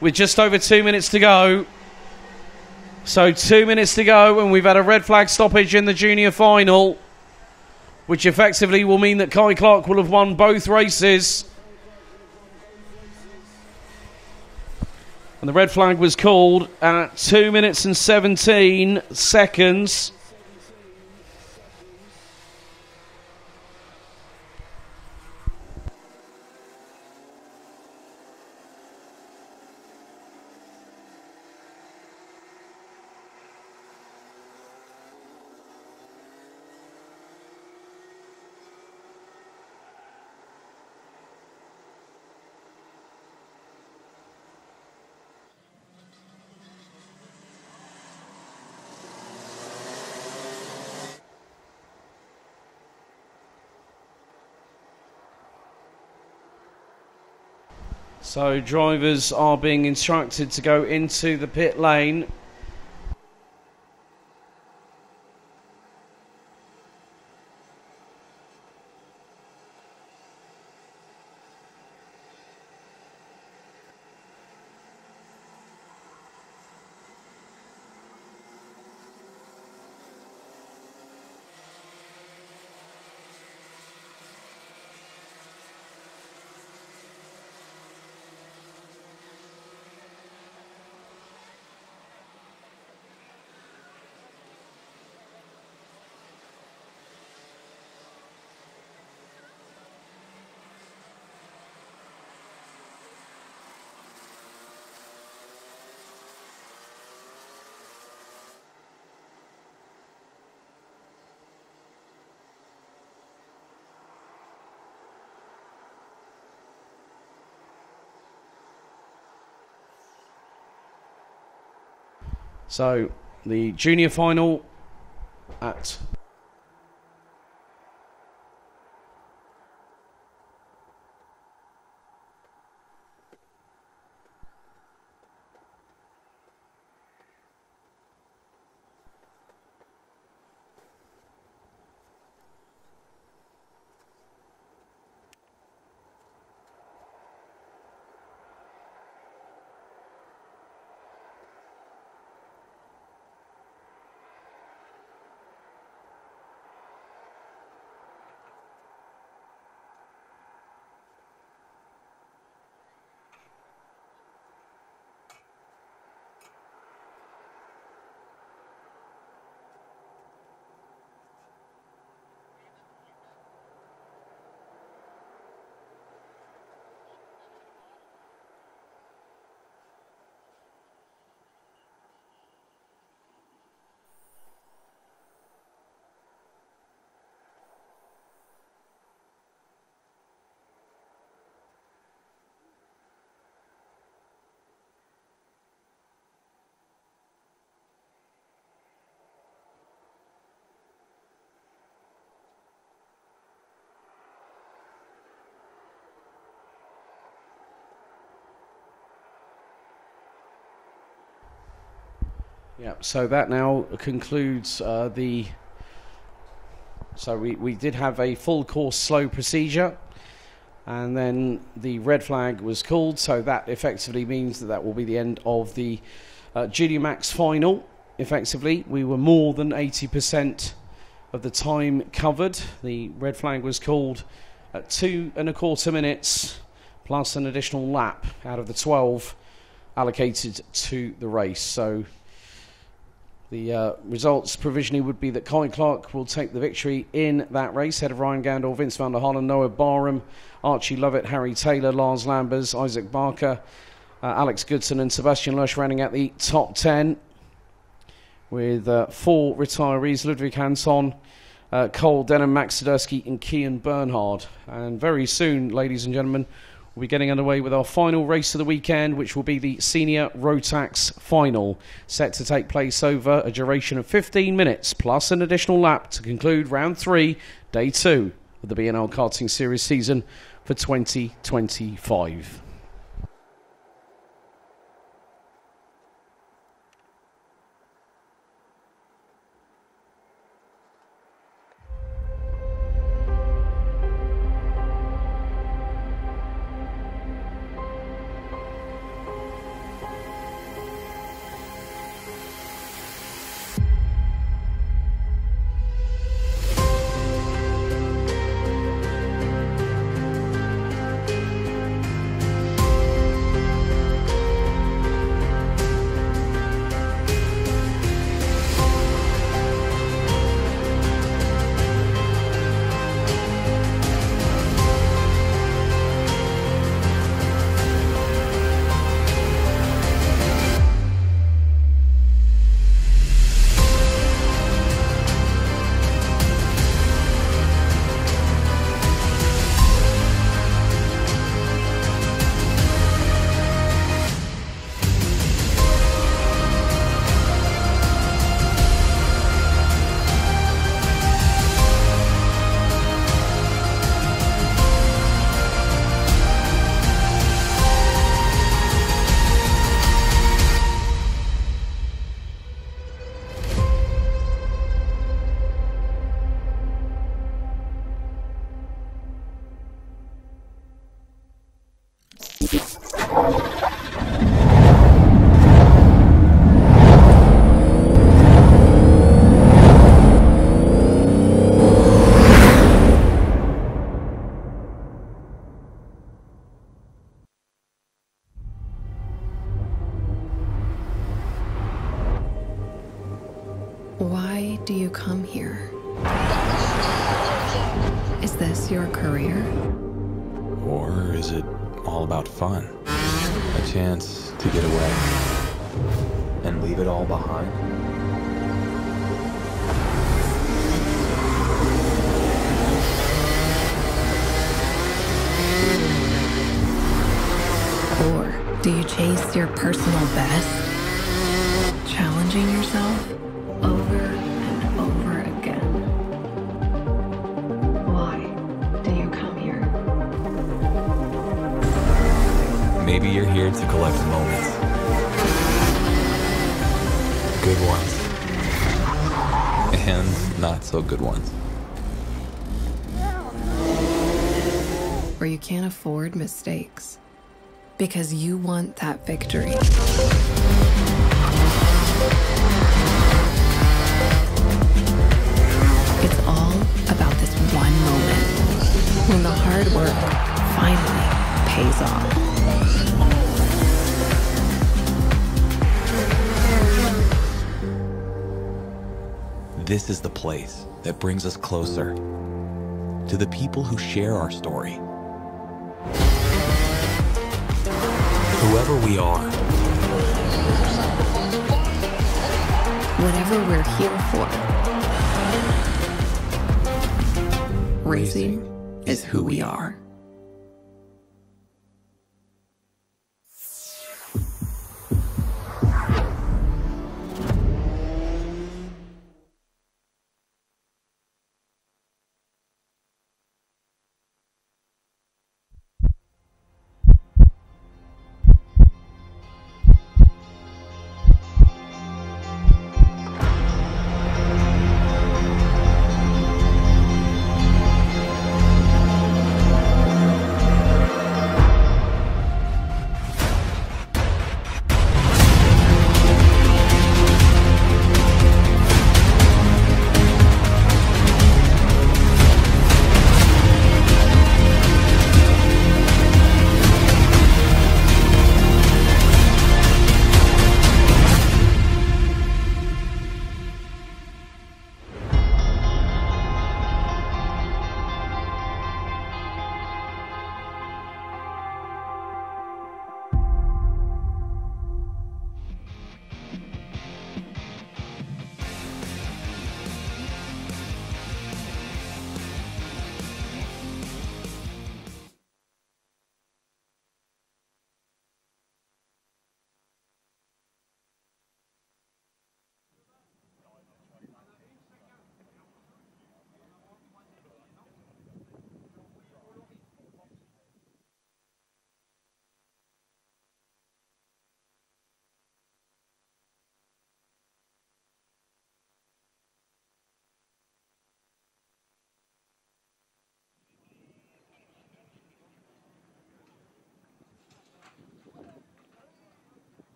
With just over 2 minutes to go. So 2 minutes to go, and we've had a red flag stoppage in the junior final, which effectively will mean that Kai Clark will have won both races. And the red flag was called at 2 minutes and 17 seconds. So drivers are being instructed to go into the pit lane. So the junior final at Yeah, so that now concludes the... So we did have a full course slow procedure, and then the red flag was called, so that effectively means that that will be the end of the Junior Max final. Effectively, we were more than 80% of the time covered. The red flag was called at 2 1/4 minutes, plus an additional lap out of the 12 allocated to the race. So the results provisionally would be that Colin Clark will take the victory in that race, ahead of Ryan Gandor, Vince van der Hollen, Noah Barham, Archie Lovett, Harry Taylor, Lars Lambers, Isaac Barker, Alex Goodson and Sebastian Lush running at the top 10, with 4 retirees: Ludwig Hansson, Cole Denham, Max Sadurski and Kian Bernhard. And very soon, ladies and gentlemen, we'll be getting underway with our final race of the weekend, which will be the Senior Rotax Final, set to take place over a duration of 15 minutes, plus an additional lap to conclude round 3, day 2 of the BNL Karting Series season for 2025. Why do you come here? Is this your career? Or is it all about fun? A chance to get away and leave it all behind? Or do you chase your personal best? Challenging yourself over and over again. Why do you come here? Maybe you're here to collect moments. Good ones. And not so good ones. Or you can't afford mistakes because you want that victory. It's all about this one moment when the hard work finally pays off. This is the place that brings us closer to the people who share our story. Whoever we are, Whatever we're here for, racing is who we are.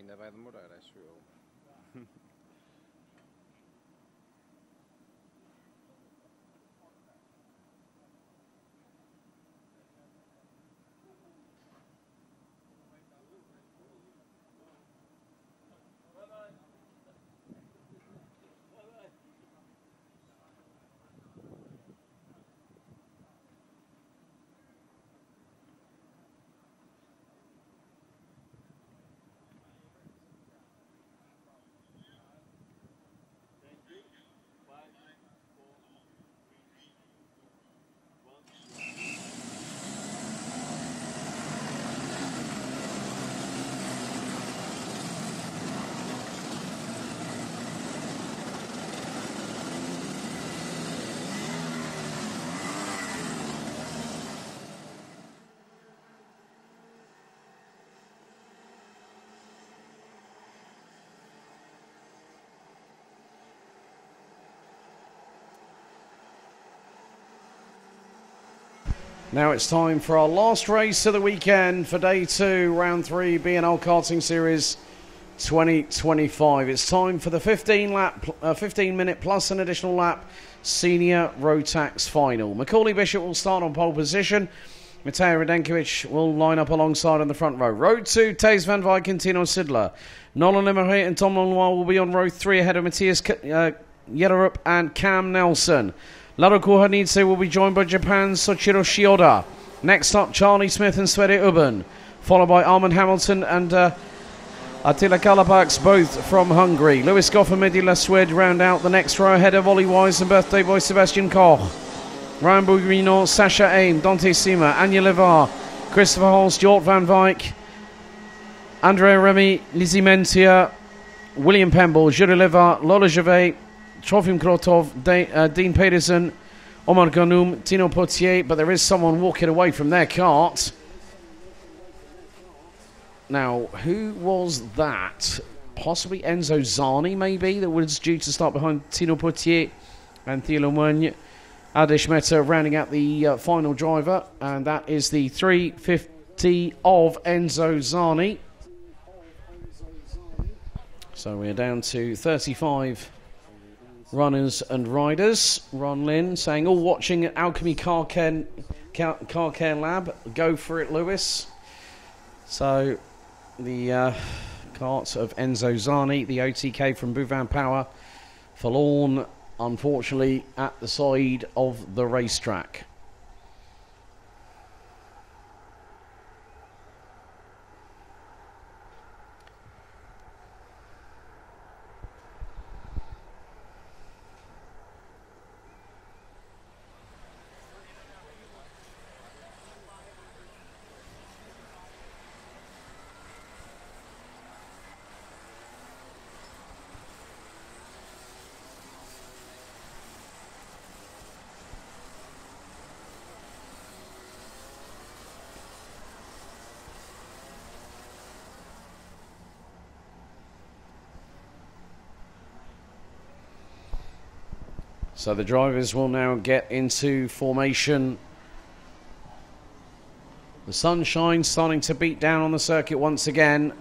ainda vai demorar, acho eu. Now it's time for our last race of the weekend for day 2, round 3, BNL Karting Series 2025. It's time for the 15 minute plus an additional lap senior road tax final. Macaulay Bishop will start on pole position. Mateo Radenkovic will line up alongside on the front row. Row 2, Thijs van Wijk and Tino Sidler. Nolan Limmerhay and Tom Lenoir will be on row 3 ahead of Matthias Yederup and Cam Nelson. Laro Kohanidze will be joined by Japan's Soichiro Shioda. Next up, Charlie Smith and Sverre Ubben, followed by Armand Hamilton and Attila Kalapax, both from Hungary. Lewis Goff and Mehdi Laswed round out the next row ahead of Ollie Wise and birthday boy Sebastian Koch. Ryan Bougrino, Sasha Aim, Dante Sima, Anya Levar, Christopher Holst, Jort van Wijk, Andrea Remy, Lizzie Mentia, William Pemble, Jules Levar, Lola Javet, Trofim Krotov, Dean Pedersen, Omar Ganoum, Tino Potier, but there is someone walking away from their cart. Now, who was that? Possibly Enzo Zani, maybe, that was due to start behind Tino Potier and Theo Lemoigne. Adesh Mehta rounding out the final driver, and that is the 350 of Enzo Zani. So we're down to 35 runners and riders. Ron Lynn saying, all watching Alchemy Car Care Lab. Go for it, Lewis. So the carts of Enzo Zani, the OTK from Bouvan Power, forlorn, unfortunately, at the side of the racetrack. So the drivers will now get into formation. The sunshine starting to beat down on the circuit once again,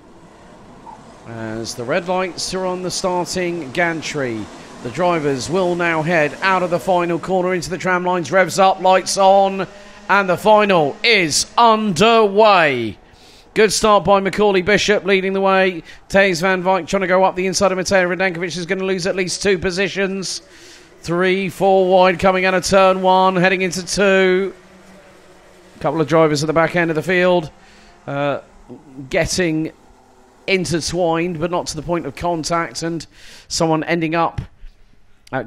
as the red lights are on the starting gantry. The drivers will now head out of the final corner into the tram lines. Revs up, lights on, and the final is underway. Good start by Macaulay Bishop leading the way. Thijs van Wijk trying to go up the inside of Mateo Radenkovic, is going to lose at least 2 positions. 3, 4 wide coming out of turn 1, heading into 2. A couple of drivers at the back end of the field getting intertwined, but not to the point of contact, and someone ending up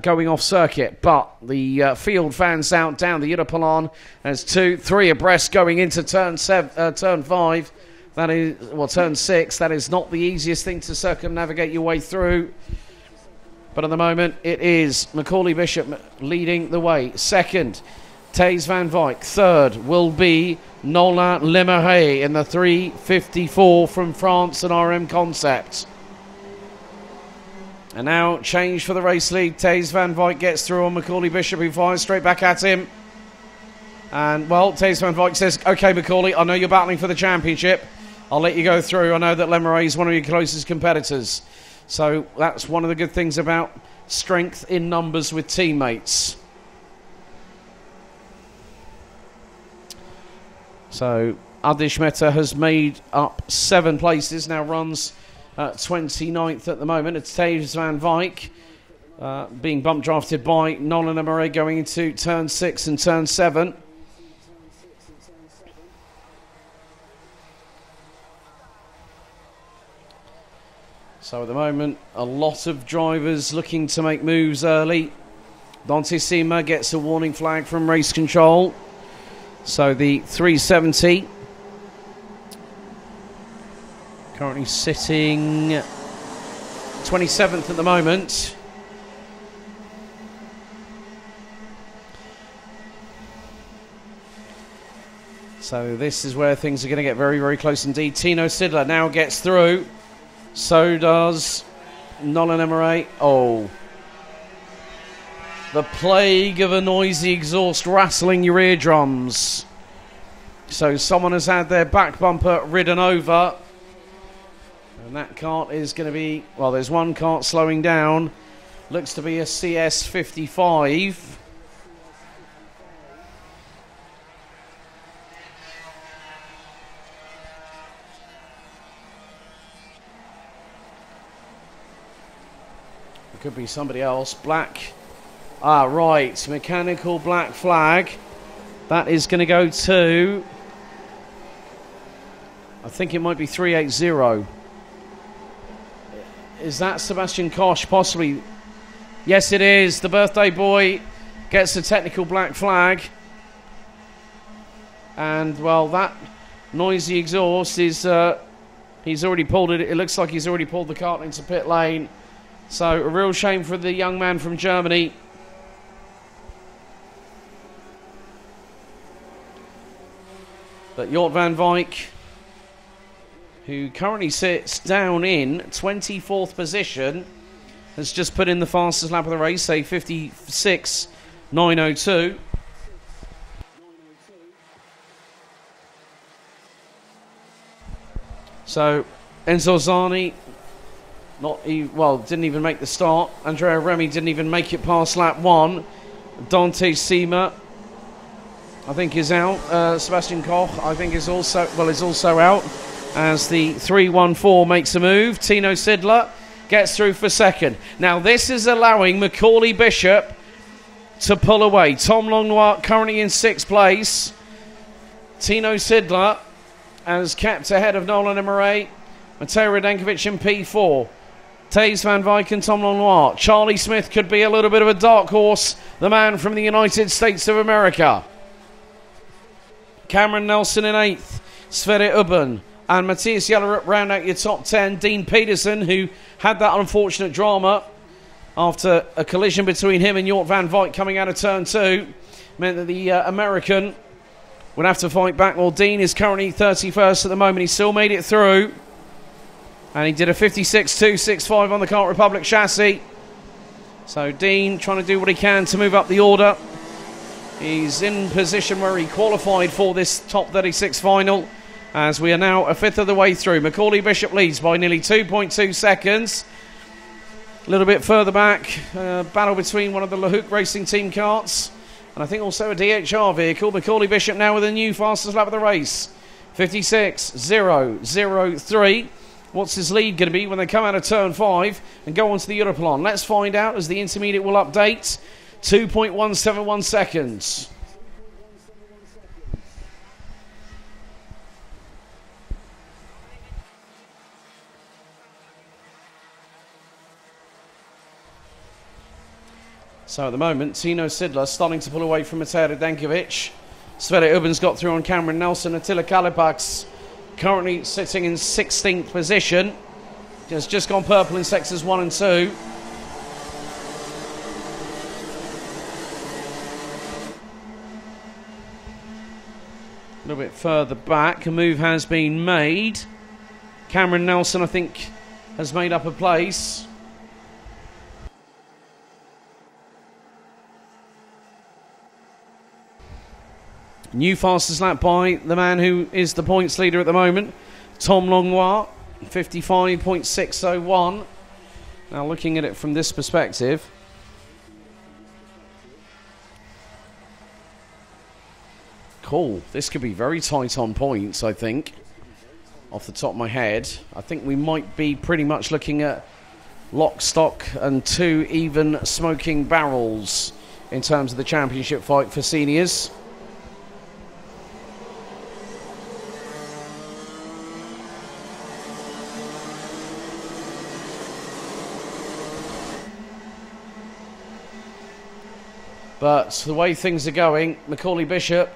going off circuit. But the field fans out down the Europalan as 2, 3 abreast going into turn 5. That is, well, turn 6. That is not the easiest thing to circumnavigate your way through. But at the moment, it is Macaulay Bishop leading the way. Second, Thijs van Wijk. Third will be Nolan Limmerhay in the 354 from France and RM Concept. And now change for the race lead. Thijs van Wijk gets through on Macaulay Bishop, who fires straight back at him. And, well, Thijs van Wijk says, OK, Macaulay, I know you're battling for the championship. I'll let you go through. I know that Lemeray is one of your closest competitors. So that's one of the good things about strength in numbers with teammates. So Adish Mehta has made up 7 places, now runs 29th at the moment. It's Taves Van Wyk being bump drafted by Nolan Emery going into turn 6 and turn 7. So at the moment, a lot of drivers looking to make moves early. Dante Sima gets a warning flag from race control. So the 370 currently sitting 27th at the moment. So this is where things are going to get very, very close indeed. Tino Sidler now gets through. So does Nolan Emery. Oh. The plague of a noisy exhaust rattling your eardrums. So someone has had their back bumper ridden over. And that cart is going to be... Well, there's one cart slowing down. Looks to be a CS55. It could be somebody else. Black... Ah, right. Mechanical black flag. That is going to go to... I think it might be 380. Is that Sebastian Koch? Possibly. Yes, it is. The birthday boy gets the technical black flag. And, well, that noisy exhaust is... he's already pulled it. It looks like he's already pulled the cart into pit lane. So, a real shame for the young man from Germany. But Jort Van Wyk, who currently sits down in 24th position, has just put in the fastest lap of the race, say 56.902. So Enzo Zani, didn't even make the start. Andrea Remy didn't even make it past lap 1. Dante Sima, I think, is out. Sebastian Koch, I think, is also out, as the 314 makes a move. Tino Sidler gets through for second. Now this is allowing Macaulay Bishop to pull away. Tom Longnoir currently in 6th place. Tino Sidler has kept ahead of Nolan Emery. Mateo Radenkovic in P4. Taves Van Wyk and Tom Longnoir. Charlie Smith could be a little bit of a dark horse. The man from the United States of America. Cameron Nelson in 8th, Sverre Ubben and Matthias Jellerup round out your top 10. Dean Peterson, who had that unfortunate drama after a collision between him and Jort Van Wyk coming out of turn 2, meant that the American would have to fight back. Well, Dean is currently 31st at the moment. He still made it through, and he did a 56.265 on the Kart Republic chassis. So Dean trying to do what he can to move up the order. He's in position where he qualified for this top 36 final, as we are now a fifth of the way through. Macaulay Bishop leads by nearly 2.2 seconds. A little bit further back, battle between one of the LeHouk Racing Team carts and I think also a DHR vehicle. Macaulay Bishop now with a new fastest lap of the race, 56.003. What's his lead going to be when they come out of turn 5 and go onto the Europolon? Let's find out as the intermediate will update. 2.171 seconds. So at the moment, Tino Sidler starting to pull away from Mateo Radenkovic. Sverre Ubben's got through on Cameron Nelson. Attila Kalipax currently sitting in 16th position. Has just gone purple in sectors 1 and 2. A little bit further back, a move has been made. Cameron Nelson, I think, has made up a place. New fastest lap by the man who is the points leader at the moment, Tom Longnois, 55.601. Now looking at it from this perspective, cool. This could be very tight on points, I think. Off the top of my head, I think we might be pretty much looking at lock, stock, and 2 even smoking barrels in terms of the championship fight for seniors. But the way things are going, Macaulay Bishop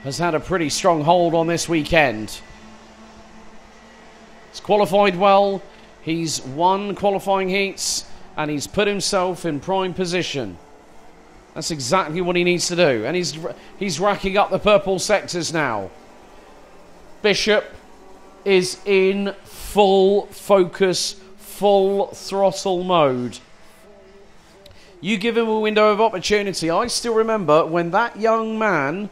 has had a pretty strong hold on this weekend. He's qualified well, he's won qualifying heats, and he's put himself in prime position. That's exactly what he needs to do. And he's racking up the purple sectors now. Bishop is in full focus, full throttle mode. You give him a window of opportunity. I still remember when that young man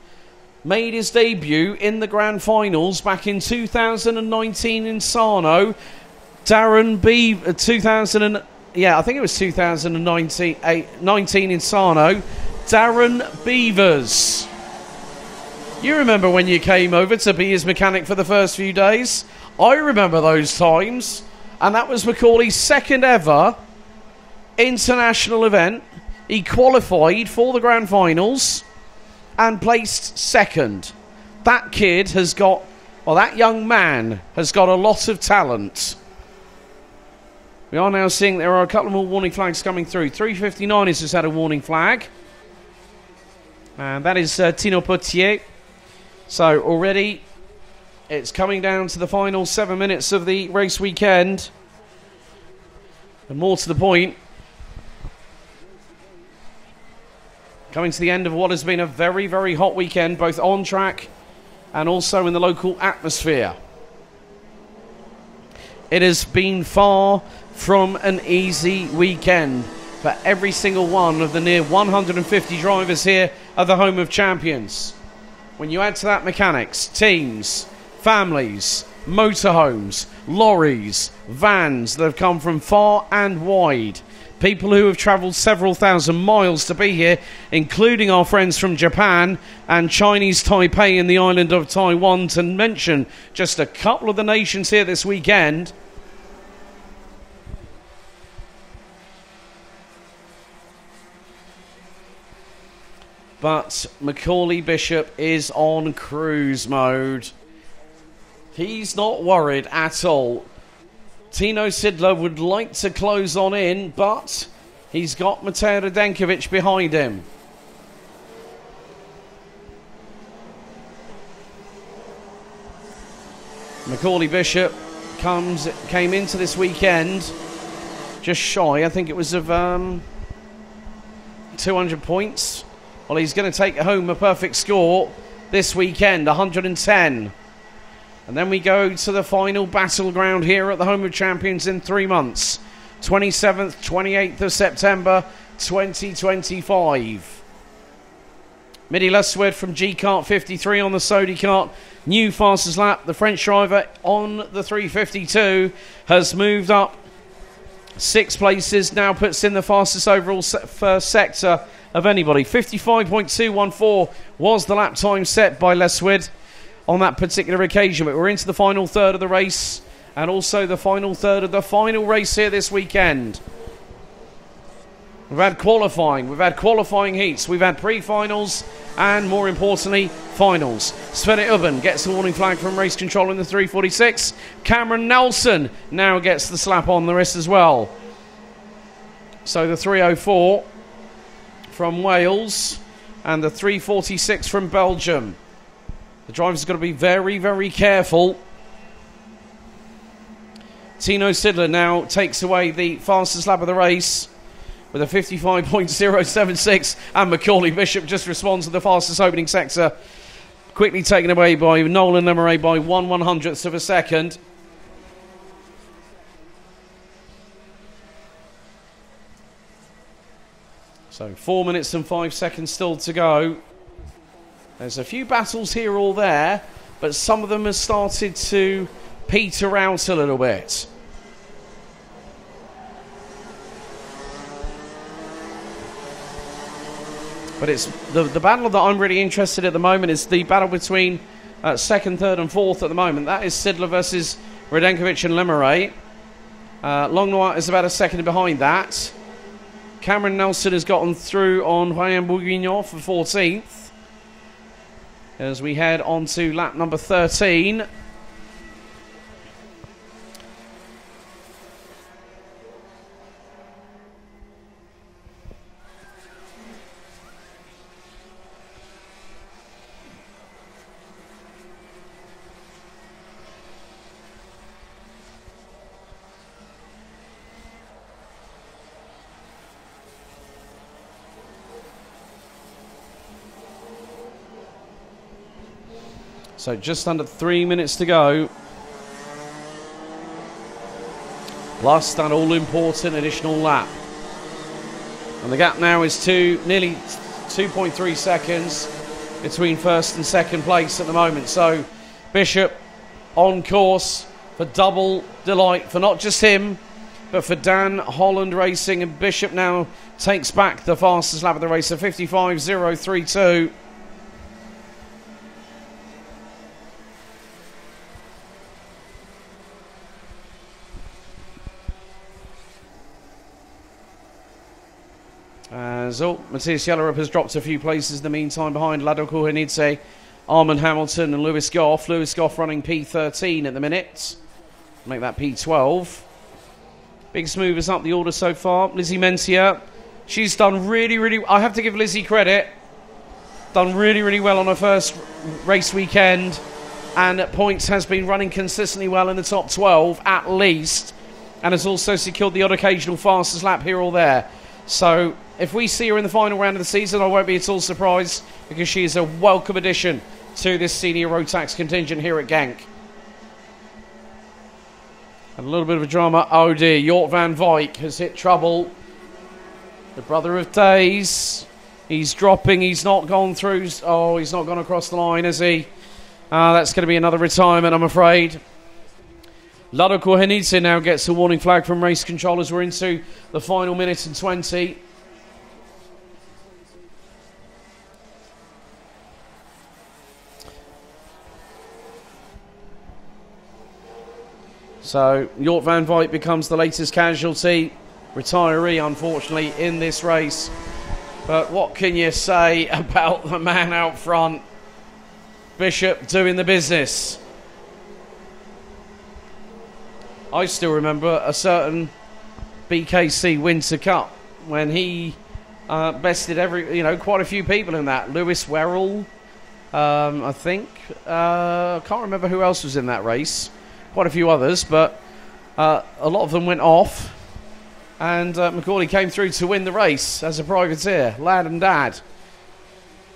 made his debut in the grand finals back in 2019 in Sarno. Darren Beaver, I think it was 2019 in Sarno. Darren Beavers. You remember when you came over to be his mechanic for the first few days? I remember those times. And that was Macaulay's second ever international event. He qualified for the grand finals and placed second. That kid has got, well, that young man has got a lot of talent. We are now seeing there are a couple more warning flags coming through. 359 has just had a warning flag. And that is Tino Potier. So already it's coming down to the final 7 minutes of the race weekend. And more to the point, coming to the end of what has been a very, very hot weekend, both on track and also in the local atmosphere. It has been far from an easy weekend for every single one of the near 150 drivers here at the Home of Champions. When you add to that mechanics, teams, families, motorhomes, lorries, vans that have come from far and wide, people who have travelled several thousand miles to be here, including our friends from Japan and Chinese Taipei and the island of Taiwan, to mention just a couple of the nations here this weekend. But Macaulay Bishop is on cruise mode. He's not worried at all. Tino Sidler would like to close on in, but he's got Mateo Radenkovic behind him. Macaulay Bishop came into this weekend just shy, I think it was of 200 points. Well, he's going to take home a perfect score this weekend, 110. And then we go to the final battleground here at the Home of Champions in 3 months. 27th, 28th of September, 2025. Midi Leswed from G-Kart 53 on the Sodi kart. New fastest lap. The French driver on the 352 has moved up 6 places. Now puts in the fastest overall first sector of anybody. 55.214 was the lap time set by Leswed on that particular occasion. But we're into the final third of the race and also the final third of the final race here this weekend. We've had qualifying, we've had qualifying heats, we've had pre-finals and more importantly finals. Sven Ubben gets the warning flag from race control in the 346. Cameron Nelson now gets the slap on the wrist as well. So the 304 from Wales and the 346 from Belgium. The driver's got to be very, very careful. Tino Sidler now takes away the fastest lap of the race with a 55.076, and Macaulay Bishop just responds to the fastest opening sector, quickly taken away by Nolan Lemeray by 1/100th of a second. So 4 minutes and 5 seconds still to go. There's a few battles here or there, but some of them have started to peter out a little bit. But it's the battle that I'm really interested in at the moment is the battle between second, third and fourth at the moment. That is Sidler versus Radenkovic and Lemeray. Longnoir is about a second behind that. Cameron Nelson has gotten through on Ryan Bourguignon for 14th. As we head on to lap number 13. So just under 3 minutes to go. Plus that all-important additional lap. And the gap now is nearly 2.3 seconds between first and second place at the moment. So Bishop on course for double delight for not just him, but for Dan Holland Racing. And Bishop now takes back the fastest lap of the race, a 55.032. As Matthias Jellerup has dropped a few places in the meantime behind Lado Kuhanidze, Armand Hamilton and Lewis Goff. Lewis Goff running P13 at the minute. Make that P12. Biggest movers up the order so far. Lizzie Mentia. She's done really, I have to give Lizzie credit. Done really well on her first race weekend. And at points has been running consistently well in the top 12 at least. And has also secured the odd occasional fastest lap here or there. So if we see her in the final round of the season, I won't be at all surprised because she is a welcome addition to this senior Rotax contingent here at Genk. And a little bit of a drama. Oh dear, Jort van Wyk has hit trouble. The brother of Days. He's dropping, he's not gone through. Oh, he's not gone across the line, has he? That's going to be another retirement, I'm afraid. Lado Kuhanidze now gets a warning flag from race controllers. We're into the final minute and 20. So Jort van Wyk becomes the latest casualty, retiree unfortunately in this race. But what can you say about the man out front? Bishop doing the business. I still remember a certain BKC Winter Cup when he bested quite a few people in that. Lewis Werrell, I think. I can't remember who else was in that race. Quite a few others, but a lot of them went off. And McCauley came through to win the race as a privateer, lad and dad.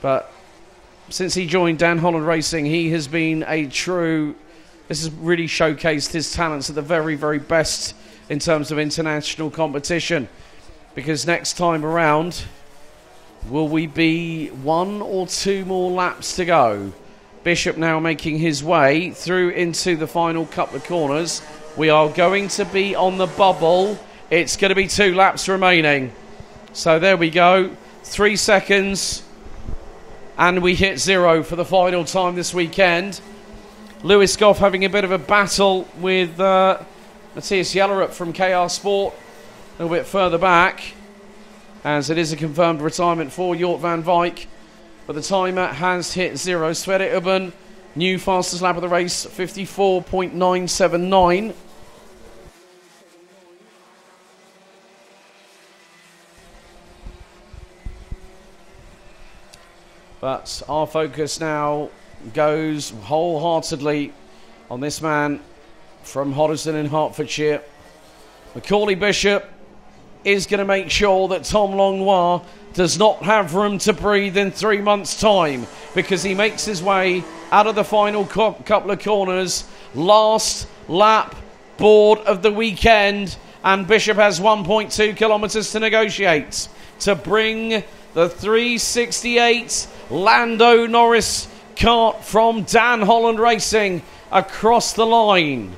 But since he joined Dan Holland Racing, he has been a true... This has really showcased his talents at the very best in terms of international competition. Because next time around, will we be 1 or 2 more laps to go? Bishop now making his way through into the final couple of corners. We are going to be on the bubble. It's going to be 2 laps remaining. So there we go. 3 seconds. And we hit 0 for the final time this weekend. Lewis Goff having a bit of a battle with Matthias Jellerup from KR Sport a little bit further back, as it is a confirmed retirement for Jort van Wyk. But the timer has hit 0. Sverre Ubben, new fastest lap of the race, 54.979. But our focus now goes wholeheartedly on this man from Hoddesdon in Hertfordshire. Macaulay Bishop is going to make sure that Tom Longnoir does not have room to breathe in 3 months' time, because he makes his way out of the final couple of corners. Last lap board of the weekend, and Bishop has 1.2 kilometres to negotiate to bring the 368 Lando Norris kart from Dan Holland Racing across the line.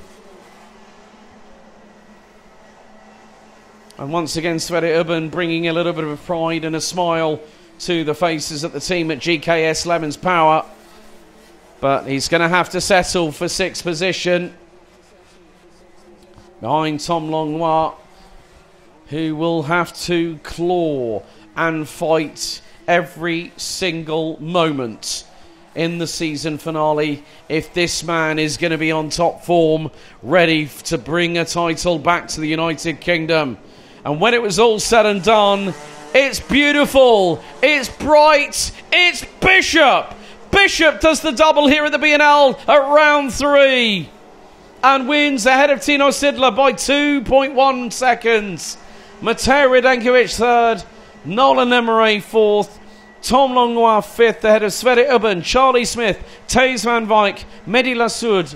And once again, Sverre Urban bringing a little bit of a pride and a smile to the faces at the team at GKS Lemons Power. But he's going to have to settle for 6th position behind Tom Langlois, who will have to claw and fight every single moment in the season finale if this man is going to be on top form, ready to bring a title back to the United Kingdom. And when it was all said and done, it's beautiful, it's bright, it's Bishop. Bishop does the double here at the BNL at round 3 and wins ahead of Tino Sidler by 2.1 seconds. Matej Radenkovic 3rd, Nolan Emmerey 4th, Tom Langlois 5th ahead of Sverre Urban, Charlie Smith, Thijs van Wijk, Mehdi Lassoud.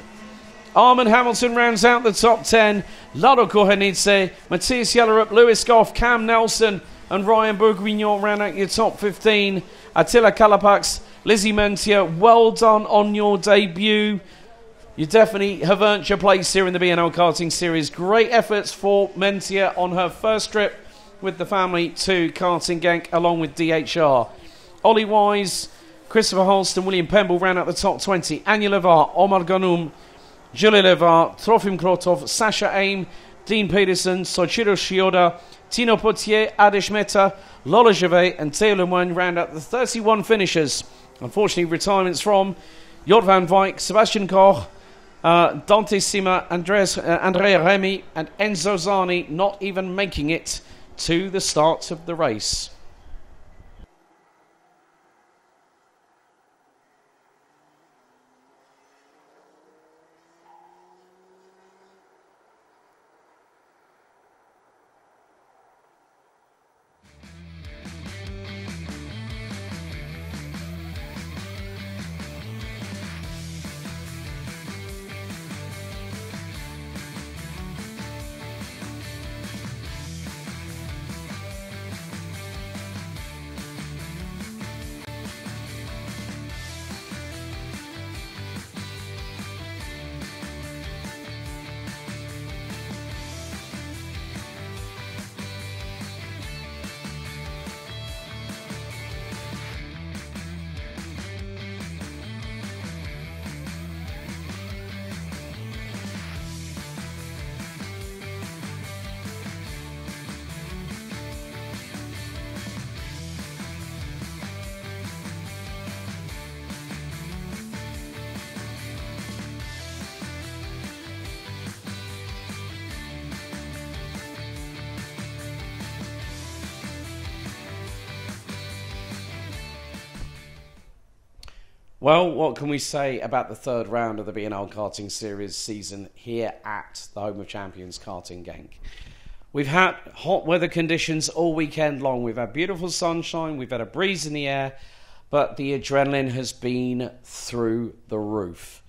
Armand Hamilton rounds out the top 10. Lado Kohanidze, Matthias Jellerup, Lewis Goff, Cam Nelson and Ryan Bourguignon round out your top 15. Attila Kalapax, Lizzie Mentia, well done on your debut. You definitely have earned your place here in the BNL Karting Series. Great efforts for Mentia on her first trip with the family to Karting Genk along with DHR. Ollie Wise, Christopher Holst and William Pemble round out the top 20. Anya Levar, Omar Ganoum, Julie Levar, Trofim Krotov, Sasha Aim, Dean Peterson, Soichiro Shioda, Tino Potier, Adish Mehta, Lola Javet and Theo Lemoine round out the 31 finishers. Unfortunately, retirements from Jort van Wijk, Sebastian Koch, Dante Sima, Andrea Remy and Enzo Zani not even making it to the start of the race. Well, what can we say about the 3rd round of the BNL Karting Series season here at the Home of Champions, Karting Genk? We've had hot weather conditions all weekend long. We've had beautiful sunshine, we've had a breeze in the air, but the adrenaline has been through the roof.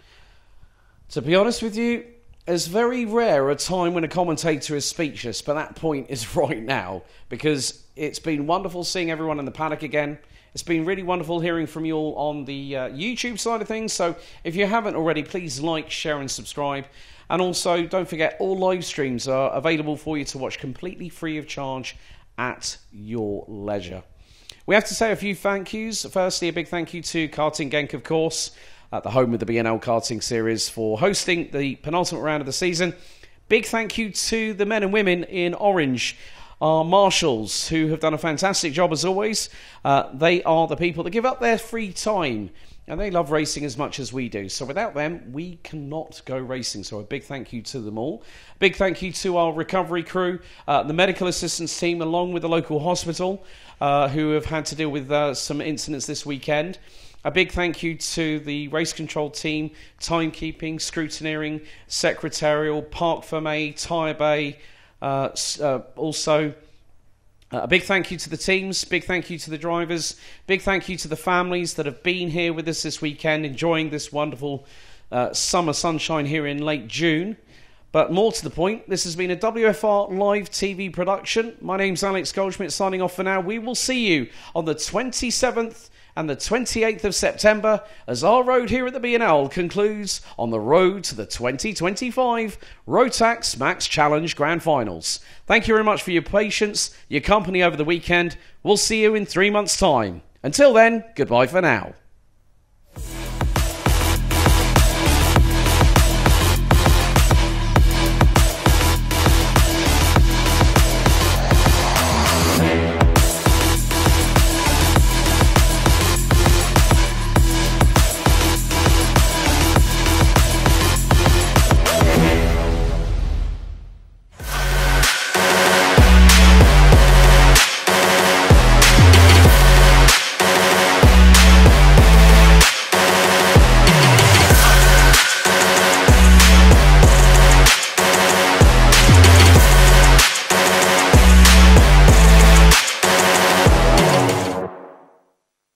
To be honest with you, it's very rare a time when a commentator is speechless, but that point is right now, because it's been wonderful seeing everyone in the paddock again. It's been really wonderful hearing from you all on the YouTube side of things. So if you haven't already, please like, share and subscribe. And also, don't forget, all live streams are available for you to watch completely free of charge at your leisure. We have to say a few thank yous. Firstly, a big thank you to Karting Genk, of course, at the home of the BNL Karting Series, for hosting the penultimate round of the season. Big thank you to the men and women in orange, our marshals, who have done a fantastic job as always. They are the people that give up their free time, and they love racing as much as we do. So without them, we cannot go racing. So a big thank you to them all. Big thank you to our recovery crew, the medical assistance team, along with the local hospital, who have had to deal with some incidents this weekend. A big thank you to the race control team, timekeeping, scrutineering, secretarial, park fermé, tyre bay. Also, a big thank you to the teams, big thank you to the drivers, big thank you to the families that have been here with us this weekend, enjoying this wonderful summer sunshine here in late June. But more to the point, this has been a WFR live TV production. My name's Alex Goldschimdt, signing off for now. We will see you on the 27th and the 28th of September as our road here at the BNL concludes on the road to the 2025 Rotax Max Challenge Grand Finals. Thank you very much for your patience, your company over the weekend. We'll see you in 3 months' time. Until then, goodbye for now.